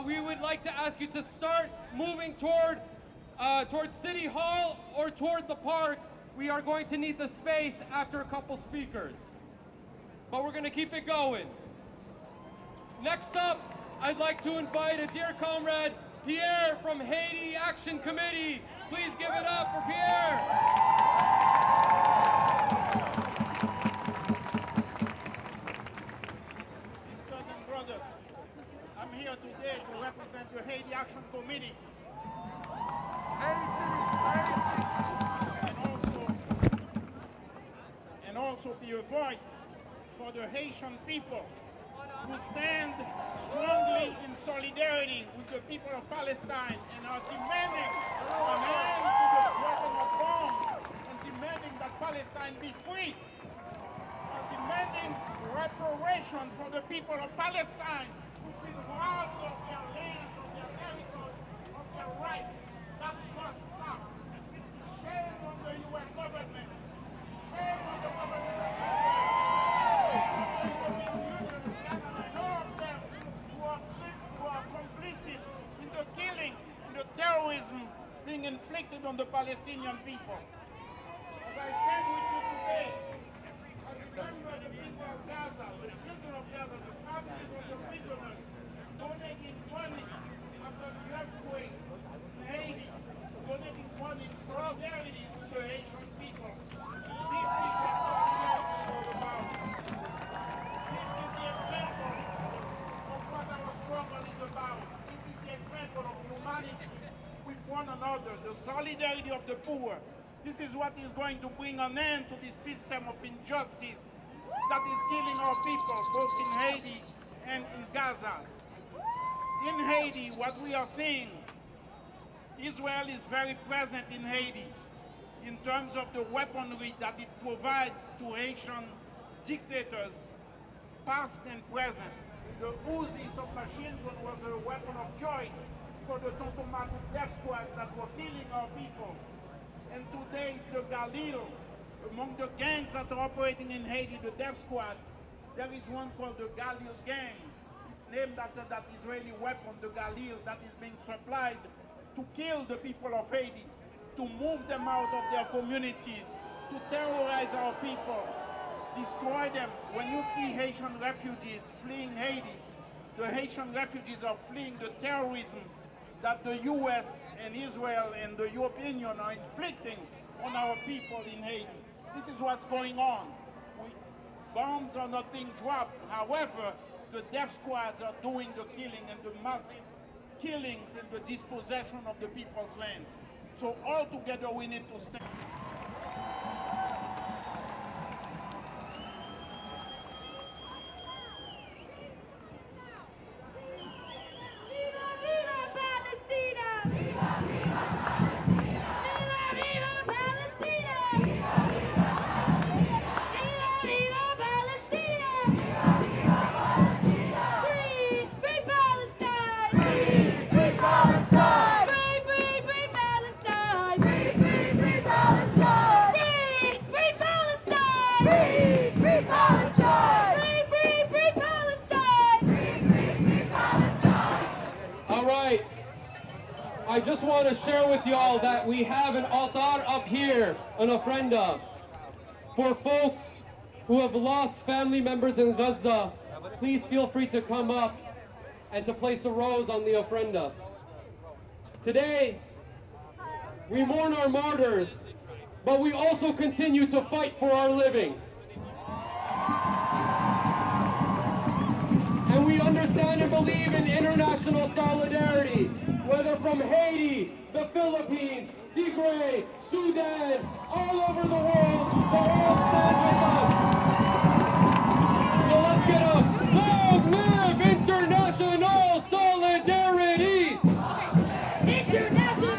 we would like to ask you to start moving towards City Hall or toward the park. We are going to need the space after a couple speakers. But we're going to keep it going. Next up, I'd like to invite a dear comrade, Pierre from Haiti Action Committee. Please give it up for Pierre. Sisters and brothers, I'm here today to represent the Haiti Action Committee. And also be a voice for the Haitian people who stand strongly in solidarity with the people of Palestine and are demanding an end to the dropping of bombs and demanding that Palestine be free. Are demanding reparation for the people of Palestine who've been robbed of their land, of their territory, of their rights. That must stop. Shame on the U.S. government. Shame on the government of Israel. Shame on the European Union and Canada and all of them who are complicit in the killing and the terrorism being inflicted on the Palestinian people. As I stand with you today, I remember the people of Gaza, the children of Gaza, the families of the prisoners, donating money after the earthquake in Haiti, donating money in solidarity with the Haitian people. This is what solidarity is all about. This is the example of what our struggle is about. This is the example of humanity with one another, the solidarity of the poor. This is what is going to bring an end to this system of injustice that is killing our people, both in Haiti and in Gaza. In Haiti, what we are seeing, Israel is very present in Haiti in terms of the weaponry that it provides to Haitian dictators, past and present. The Uzi submachine gun was a weapon of choice for the Tontomatu death squads that were killing our people. And today, the Galil, among the gangs that are operating in Haiti, the death squads, there is one called the Galil gang. It's named after that Israeli weapon, the Galil, that is being supplied to kill the people of Haiti, to move them out of their communities, to terrorize our people, destroy them. When you see Haitian refugees fleeing Haiti, the Haitian refugees are fleeing the terrorism that the U.S. and Israel and the European Union are inflicting on our people in Haiti. This is what's going on. Bombs are not being dropped. However, the death squads are doing the killing and the massive killings and the dispossession of the people's land. So all together we need to stand. I just want to share with y'all that we have an altar up here, an ofrenda, for folks who have lost family members in Gaza. Please feel free to come up and to place a rose on the ofrenda. Today, we mourn our martyrs, but we also continue to fight for our living. And we understand and believe in international solidarity, whether from Haiti, the Philippines, Tigray, Sudan, all over the world stands with us. So let's get up. Long live international solidarity! International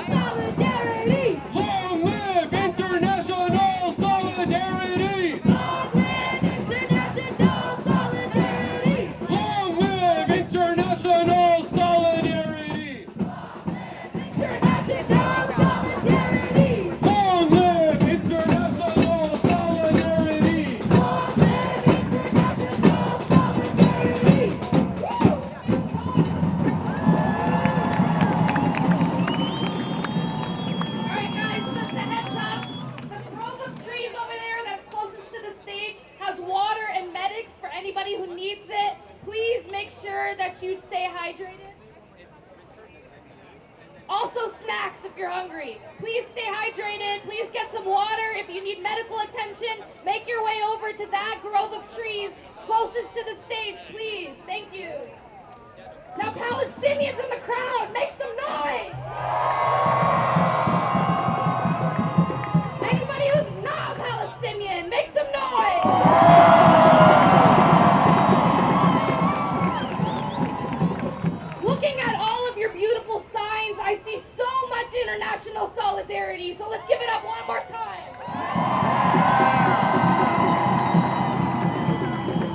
solidarity! Long live international solidarity! Long live international solidarity! Long live please make sure that you stay hydrated. Also snacks if you're hungry. Please stay hydrated. Please get some water. If you need medical attention, make your way over to that grove of trees closest to the stage, please. Thank you. Now Palestinians in the crowd, make some noise. Anybody who's not Palestinian, make some noise. Looking at all of your beautiful signs, I see so much international solidarity, so let's give it up one more time.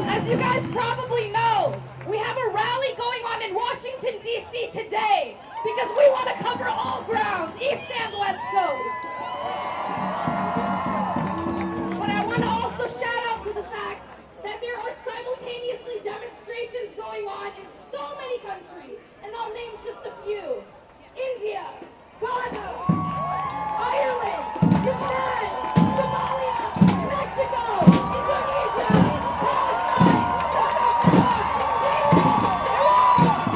As you guys probably know, we have a rally going on in Washington, D.C. today because we want to cover all grounds, East and West Coast. But I want to also shout out to the fact that there are simultaneously demonstrations going on in so many countries, and I'll name just a few. India, Ghana, Ireland, Japan, Somalia, Mexico, Indonesia, Palestine, South Africa, Chile, Iran.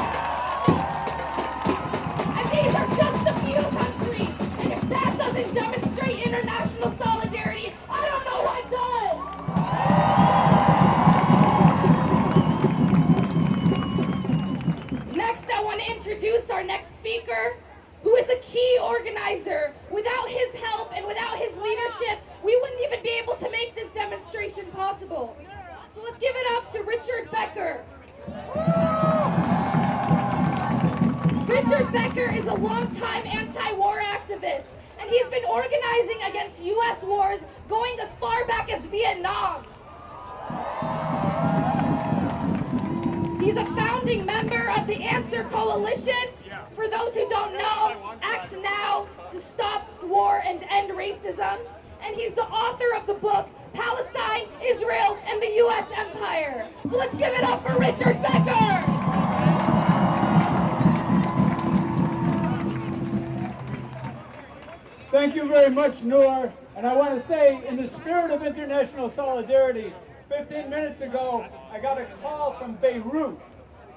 And these are just a few countries, and if that doesn't demonstrate international solidarity, I don't know what does. Next, I want to introduce our next speaker, who is a key organizer. Without his help and without his leadership, we wouldn't even be able to make this demonstration possible. So let's give it up to Richard Becker. Richard Becker is a longtime anti-war activist, and he's been organizing against U.S. wars going as far back as Vietnam. He's a founding member of the Answer Coalition. For those who don't know, Act Now to Stop War and End Racism. And he's the author of the book, Palestine, Israel, and the U.S. Empire. So let's give it up for Richard Becker! Thank you very much, Noor. And I want to say, in the spirit of international solidarity, 15 minutes ago, I got a call from Beirut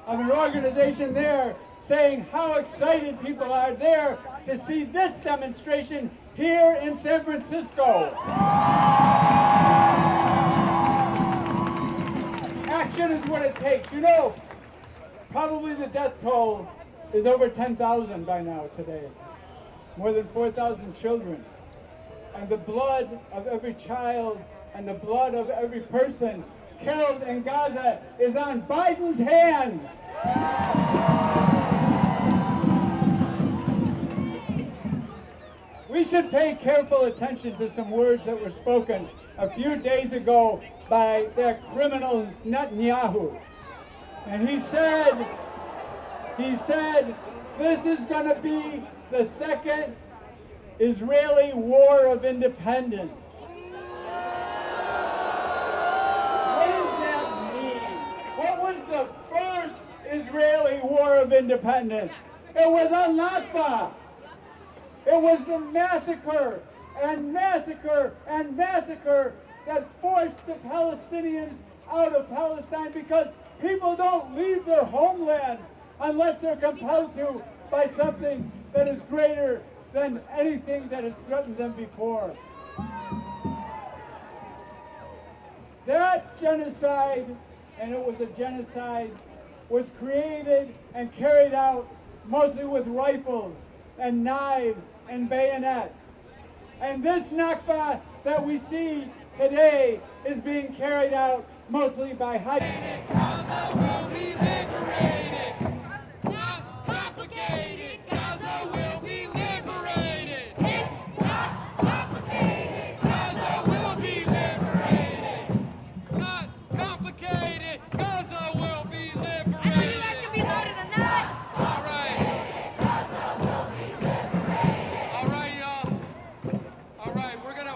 of an organization there saying how excited people are there to see this demonstration here in San Francisco. Action is what it takes. You know, probably the death toll is over 10,000 by now today. More than 4,000 children. And the blood of every child and the blood of every person killed in Gaza is on Biden's hands. We should pay careful attention to some words that were spoken a few days ago by that criminal Netanyahu. And he said, this is going to be the second Israeli war of independence. What does that mean? What was the first Israeli war of independence? It was Al-Nakba. It was the massacre and massacre and massacre that forced the Palestinians out of Palestine, because people don't leave their homeland unless they're compelled to by something that is greater than anything that has threatened them before. That genocide, and it was a genocide, was created and carried out mostly with rifles and knives and bayonets. And this Nakba that we see today is being carried out mostly by Gaza will be liberated. Not complicated. Gaza will be liberated. It's not complicated. Gaza will be liberated. Not complicated. Gaza will be liberated. I know you guys can be louder than that. All right. Gaza will be liberated. All right, y'all. All right, we're gonna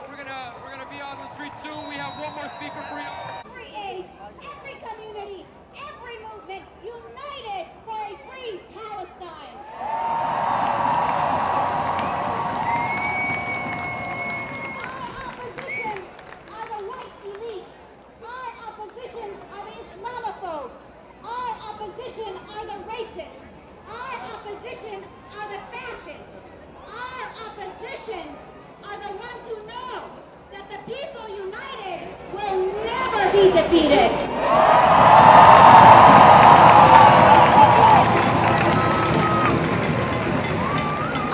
be on the street soon. We have one more speaker for you. Every age, every community, every defeated.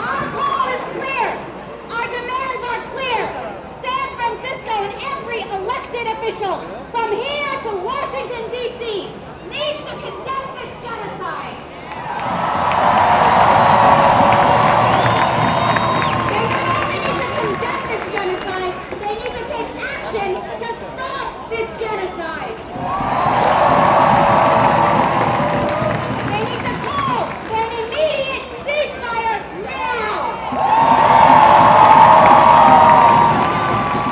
Our call is clear. Our demands are clear. San Francisco and every elected official from here to Washington, D.C. needs to condemn this genocide. They not only need to condemn this genocide, they need to take action to stop this genocide. They need to call for an immediate ceasefire now.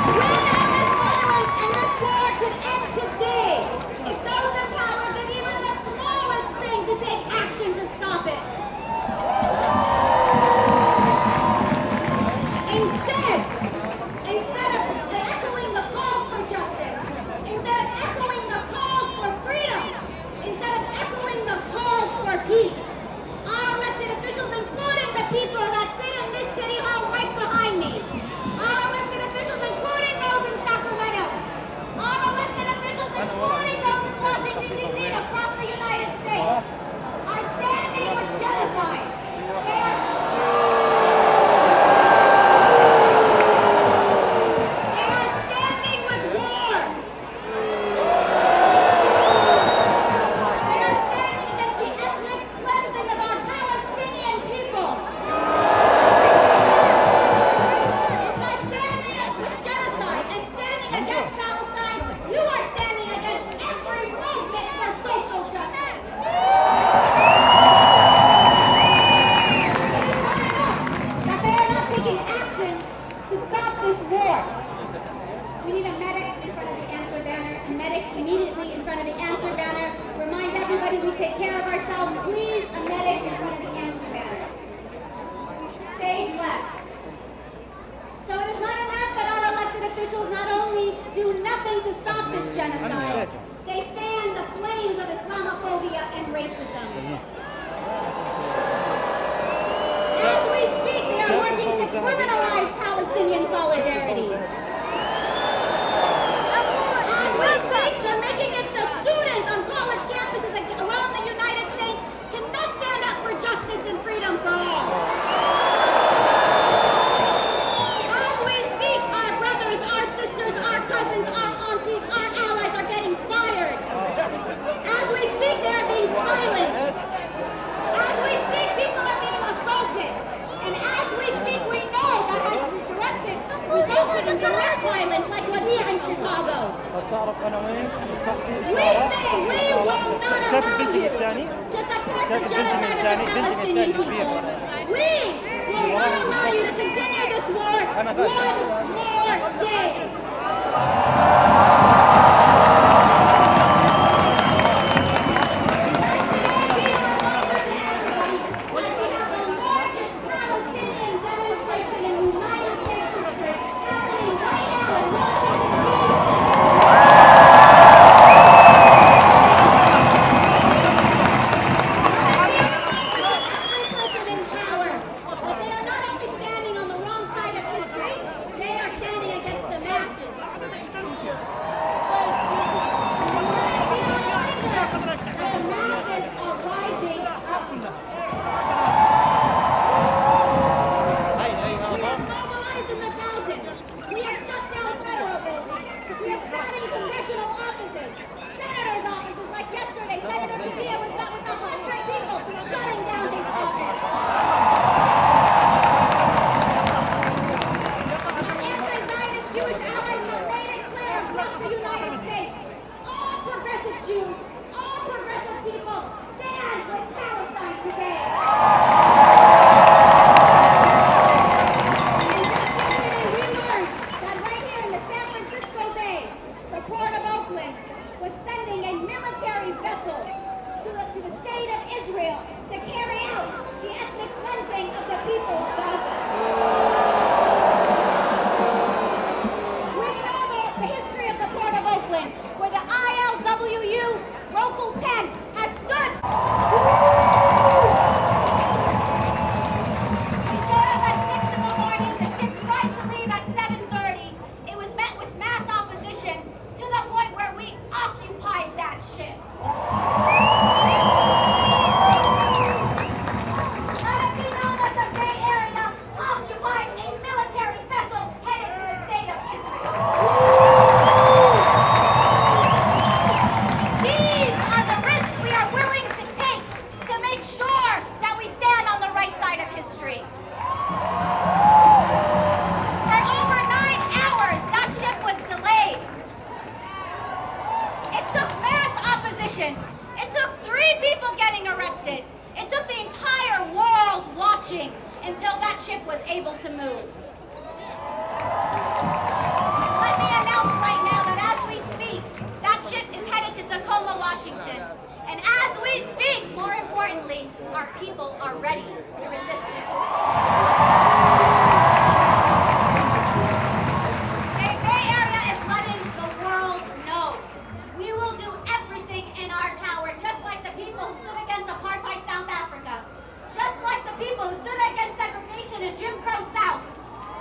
We know this violence and this war could end today if those in power did even the smallest thing to take action to stop it. Instead of echoing the calls for justice, instead of echoing the calls for freedom, instead of echoing the calls for peace, our elected officials, including the people that sit in this city hall right behind me, our elected officials, including those in Sacramento, our elected officials, including those in Washington, D.C. and across the United States, are standing with genocide. They are standing with war. They are standing against the ethnic cleansing of our Palestinian people. And by standing with genocide and standing against Palestine, you are standing against every movement for social justice. It is not enough that they are not taking action to stop this war. We need a medic in front of the answer banner, a medic immediately in front of the answer banner. Remind everybody we take care of ourselves. Please, a medic in front of the answer banner. Stage left. So it is not enough that our elected officials not only do nothing to stop this genocide, they fan the flames of Islamophobia and racism. As we speak, they are working to criminalize Palestinian solidarity. As we speak, they're making it so students on college campuses around the United States cannot stand up for justice and freedom for all. As we speak, our brothers, our sisters, our cousins, our aunties, our allies are getting fired. As we speak, they are being silenced. As we speak, people are being assaulted. And as we speak, we know that has resulted in direct violence like what here in Chicago. We say we will not allow you to support the genocide of the Palestinian people. We will not allow you to continue this war one more day. until that ship was able to move. Let me announce right now that as we speak, that ship is headed to Tacoma, Washington. And as we speak, more importantly, our people are ready to resist it. The Bay Area is letting the world know. We will do everything in our power, just like the people who stood against apartheid South Africa, just like the people who stood against segregation in Jim Crow South,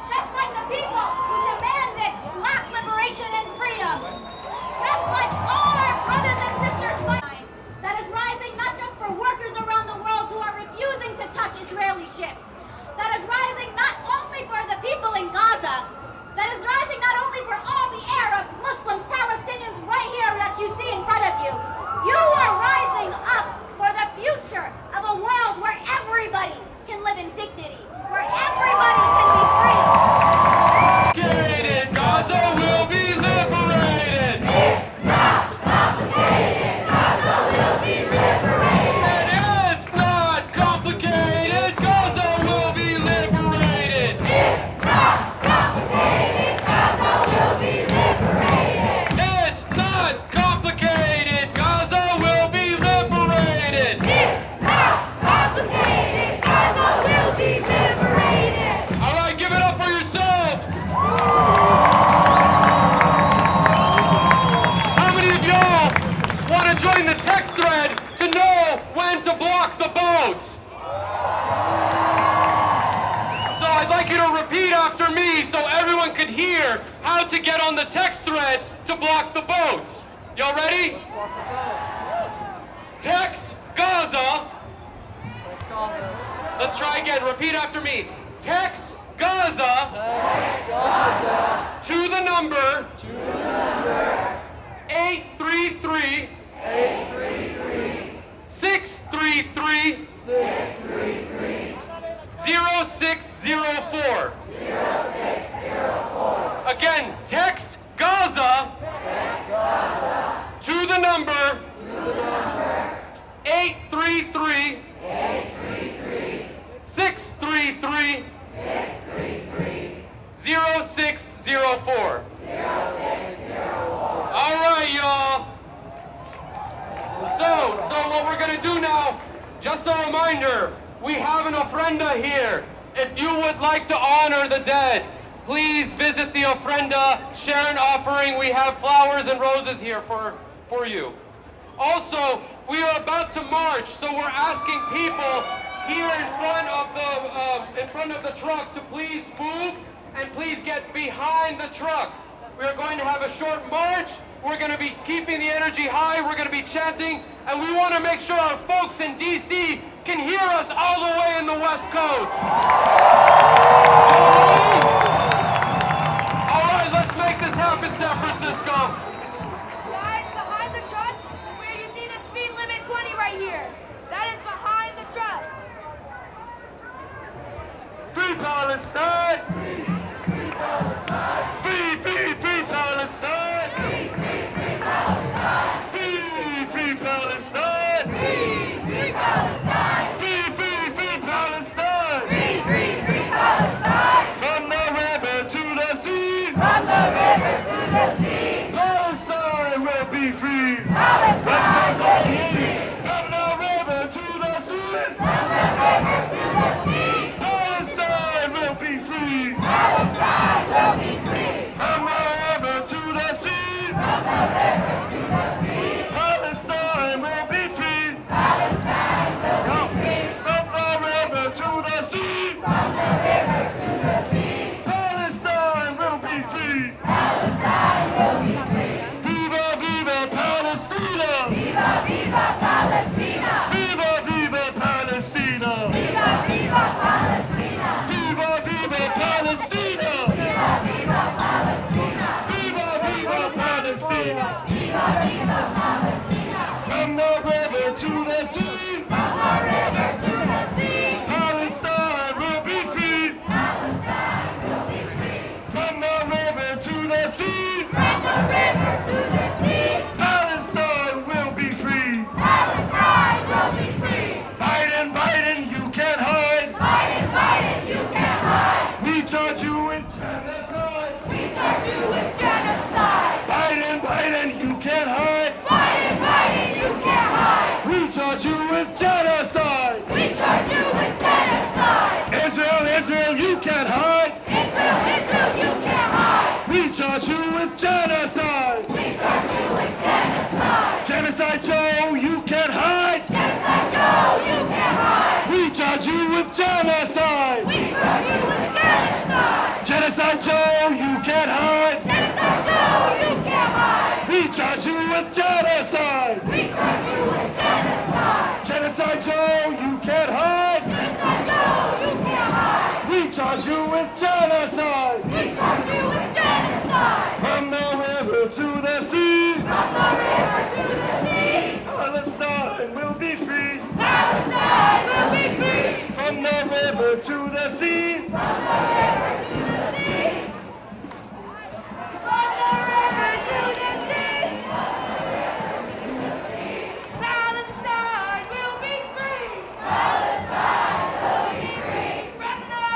just like the people who demanded black liberation and freedom, just like all our brothers and sisters fighting, that is rising not just for workers around the world who are refusing to touch Israeli ships, that is rising not only for the people in Gaza, that is rising not only for all the Arabs, Muslims, Palestinians right here that you see in front of you. You are rising up for the future of a world where everybody can live in dignity, where everybody can be free. Gaza will be liberated. It's not complicated. Gaza will be liberated. It's not complicated. Gaza will be liberated. It's not complicated. Gaza will be liberated. It's not complicated. Gaza will be liberated. It's not complicated. Gaza will be liberated. All right, give it up for yourselves. How many of y'all want to join the text thread to know when to block the boat? So I'd like you to repeat after me so everyone could hear how to get on the text thread to block the boats. Y'all ready? Text Gaza. Let's try again. Repeat after me. Text Gaza. To the number. 833. 633. 0604. Again, text Gaza. To the number. 833. 633. 0604. All right, y'all. So what we're gonna do now, just a reminder, we have an ofrenda here. If you would like to honor the dead, please visit the ofrenda, share an offering. We have flowers and roses here for you. Also, we are about to march, so we're asking people here in front of the truck to please move and please get behind the truck. We are going to have a short march. We're going to be keeping the energy high. We're going to be chanting, and we want to make sure our folks in D.C. can hear us all the way in the West Coast. Y'all ready? All right, let's make this happen, San Francisco. Guys, behind the truck is where you see the speed limit 20 right here. That is behind the truck. Free Palestine! Free Palestine! Free Palestine! Free Palestine! Free Palestine! Free Palestine! From the river to the sea! From the river to the sea! Palestine will be free! Palestine will be free! From the river to the sea! From the river to the sea! Palestine will be free! with genocide. We charge you with genocide. Israel, Israel, you can't hide. Israel, Israel, you can't hide. We charge you with genocide. We charge you with genocide. Genocide Joe, you can't hide. Genocide Joe, you can't hide. We charge you with genocide. We charge you with genocide. Genocide Joe, you can't hide. Genocide Joe, you can't hide. We charge you with genocide. We charge you with genocide. Genocide Joe, you can't hide. Genocide Joe, you can't hide. We charge you with genocide. We charge you with genocide. From the river to the sea. From the river to the sea. Palestine will be free. Palestine will be free. From the river to the sea. From the river to the sea. From the river to the sea. Palestine will be free. Palestine will be free. From the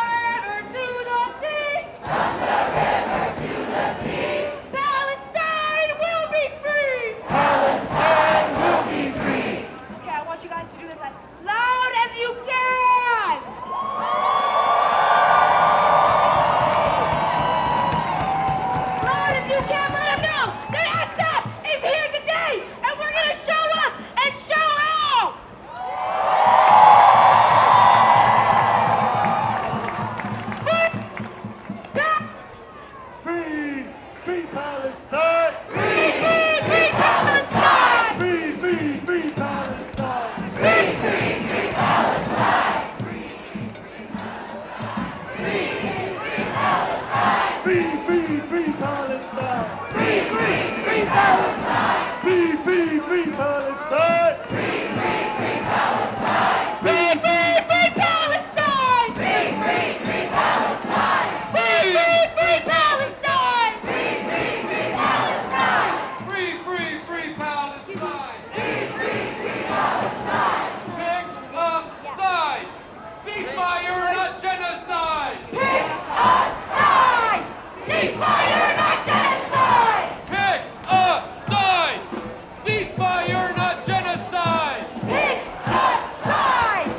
river to the sea. From the river to the sea. Palestine will be free. Palestine will be free. Okay, I want you guys to do this as loud as you can. As loud as you can, let them know that SF is here today, and we're gonna show up and show out. Free, free Palestine. Free, free, free Palestine. Free, free, free Palestine. Free, free, free Palestine. Free, Free, free, free Palestine. free, free, free Palestine. Free, free, free Palestine. Free, free, free Palestine. Free, free, free Palestine. Free, free, free Palestine. Free, free, free Palestine. Free, free, free Palestine. Free, free, free Palestine. Free, free, free Palestine. Pick a side. Ceasefire, not genocide. Pick a side. Ceasefire, not genocide. Pick a side. Ceasefire, not genocide. Pick a side.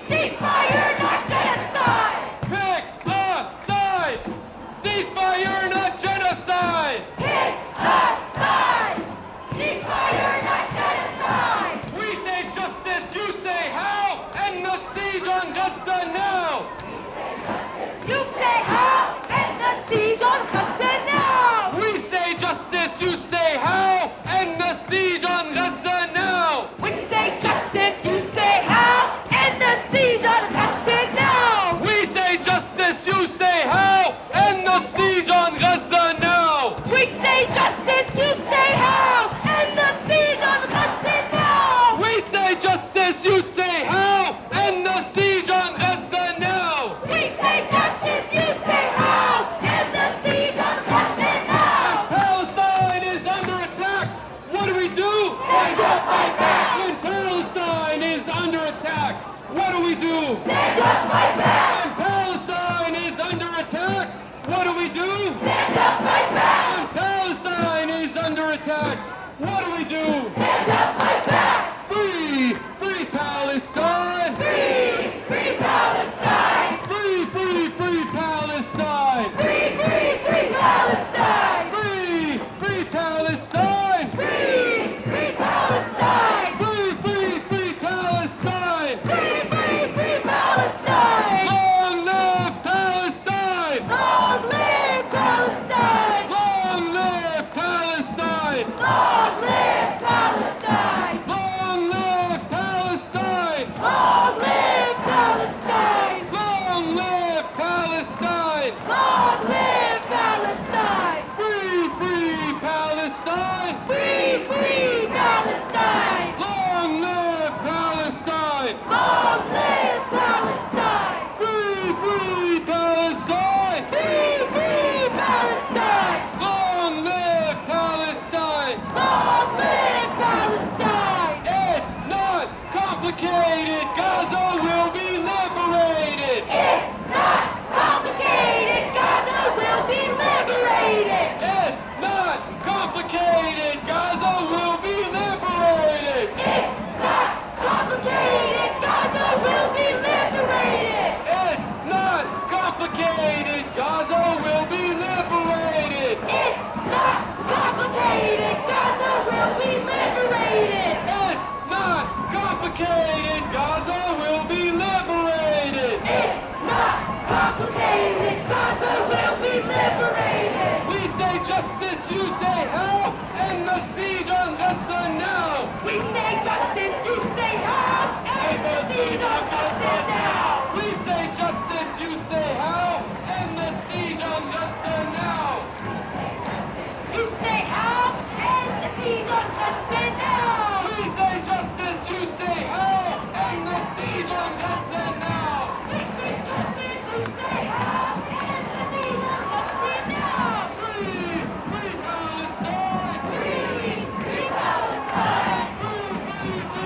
Ceasefire, not genocide. Pick a side. Ceasefire, not genocide. Pick a side. Ceasefire, not genocide. We say justice, you say how. End the siege on Gaza now. You say how, end the siege on Gaza now. We say justice, you say how. End the siege on Gaza now. We say justice, you say how, end the siege on Gaza now. We say justice, you say how. End the siege on Gaza now. We say justice, you say how, end the siege on Gaza now. We say justice, you say how. End the siege on Gaza now. We say justice, you say how, end the siege on Gaza now. Palestine is under attack. What do we do? Stand up, fight back. When Palestine is under attack, what do we do? Stand up, fight back. When Palestine is under attack, what do we do? Stand up, fight back. When Palestine is under attack, what do we do? Stand up, fight back. Free, free Palestine! Free, free Palestine. Free, free, free Palestine! Free, free, free Palestine. Free, free Palestine! Free, free Palestine. Free, free, free Palestine! Free, free, free Palestine. Long live Palestine! Long live Palestine. Long live Palestine! Long live Palestine. Long live Palestine! Long live Palestine. Long live Palestine! Long live Palestine. Free, free Palestine! Free, free Palestine. Long live Palestine! Long live Palestine. Free, free Palestine! Free, free Palestine. Long live Palestine! Long live Palestine. It's not complicated. Gaza will be liberated. It's not complicated. Gaza will be liberated. It's not complicated. Gaza will be liberated. It's not complicated. complicated. Gaza will be liberated. It's not complicated. Gaza will be liberated. We say justice, you say how? End the siege on Gaza now. We say justice, you say how? End the siege on Gaza now. We say justice, you say how? End the siege on Gaza now. You say how? End the siege on Gaza now. We say justice, you say how? End the siege on Gaza now. We say justice, you say how? End the siege on Gaza now. Free, free Palestine. Free, free Palestine. Free, free, free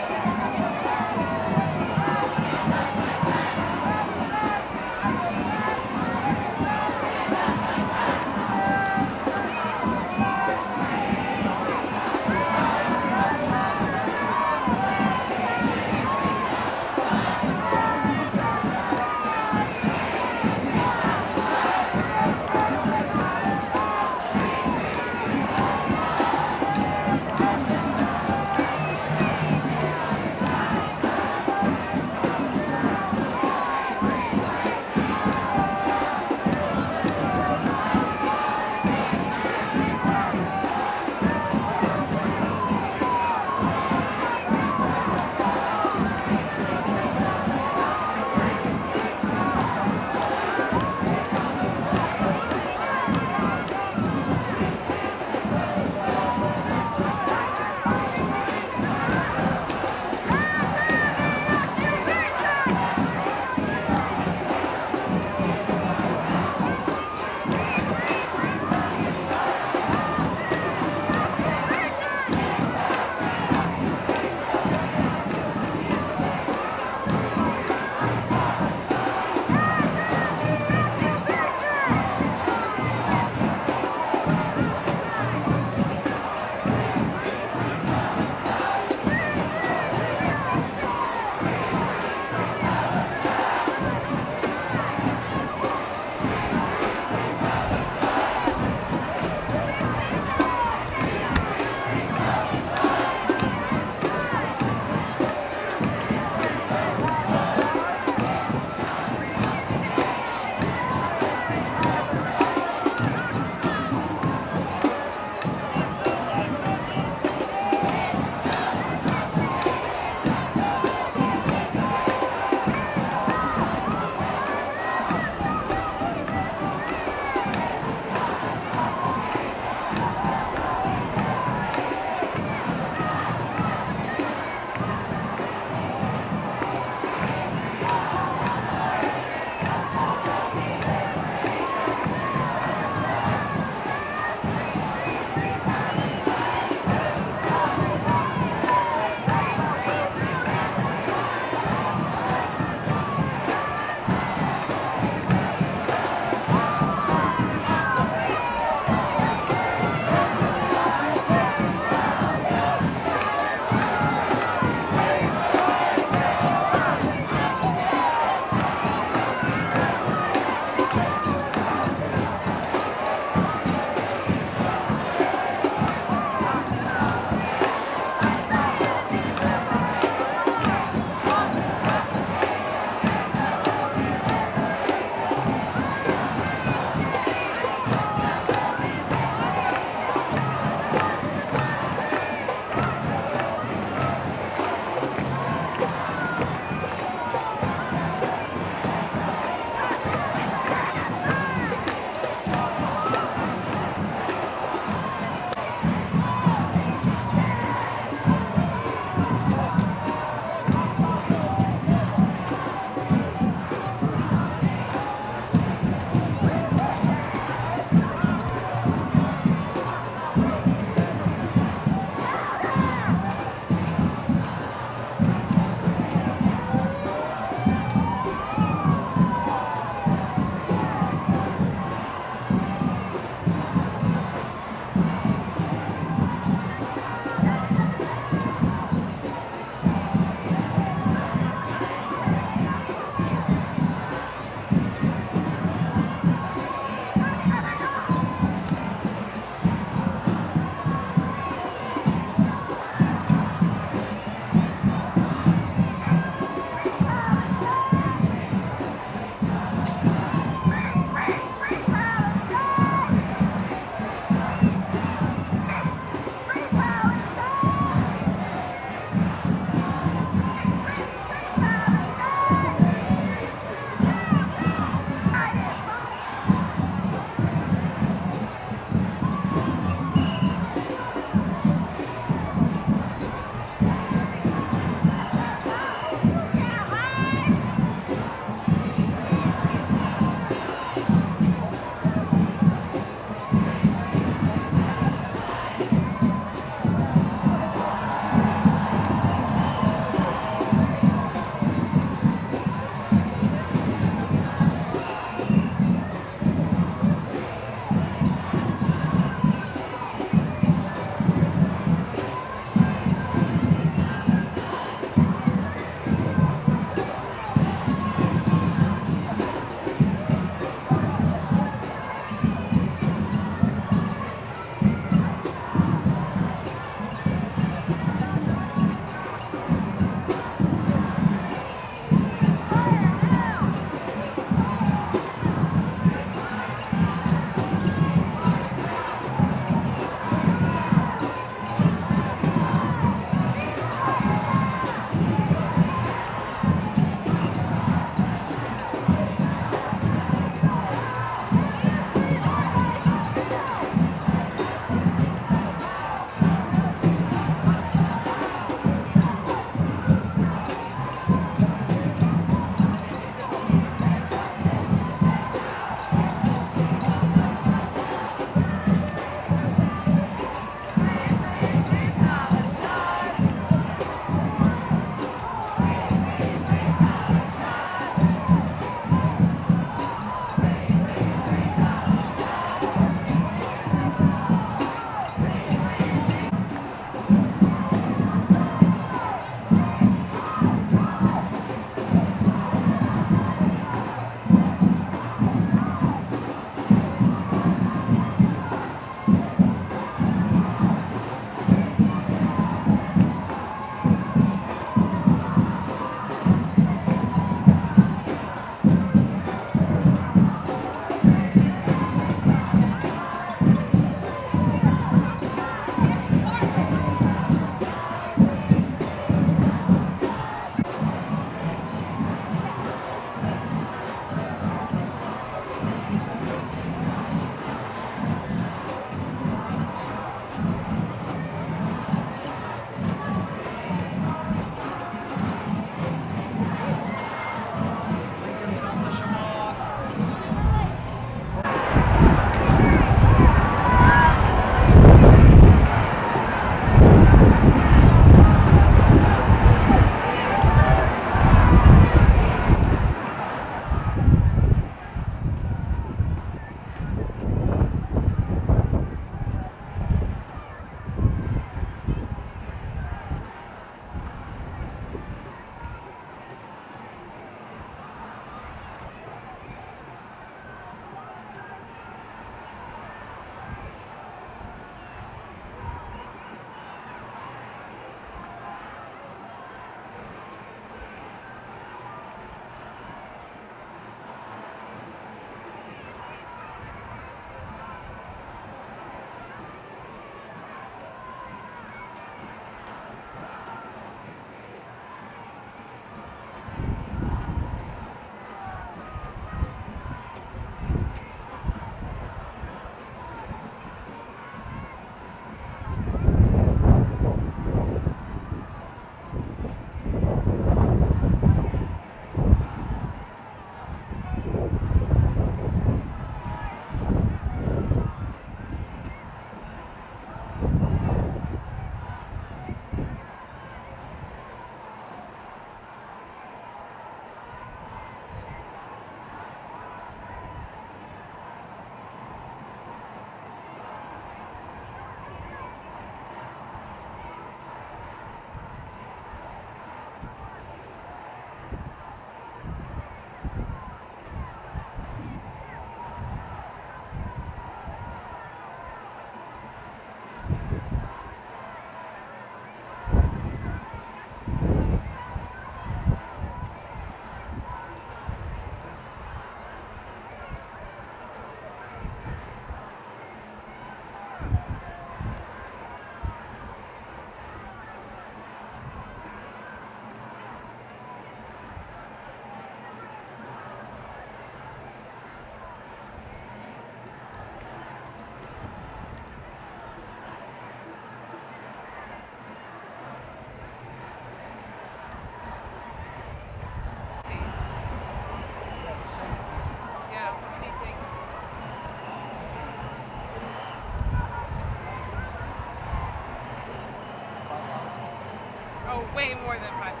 than 5,000.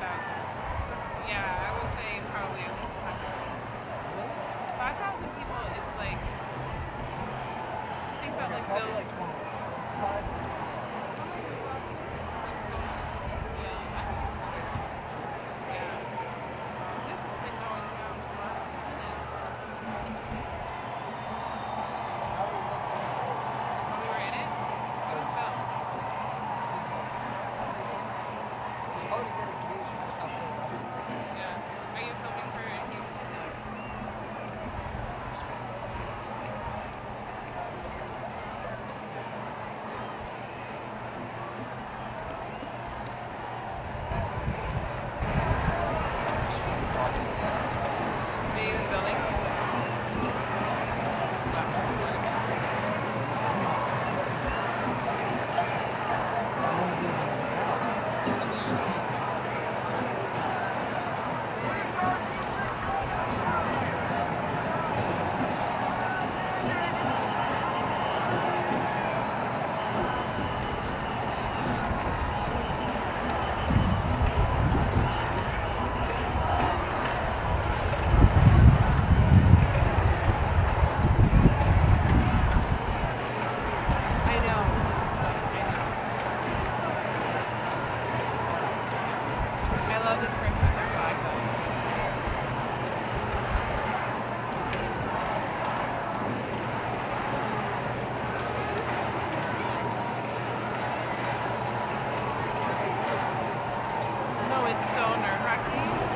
Yeah, I would say probably at least 100. 5,000 people is like, think about like probably those. like 20. 5 to 20. This has been going down for months and minutes. We were in it. It was filmed. It's hard to get a gauge for just how filled up it is. Yeah. Are you filming for anything in particular? Are you in the building? I know. I love this person with their flag though. No, it's so nerve-wracking.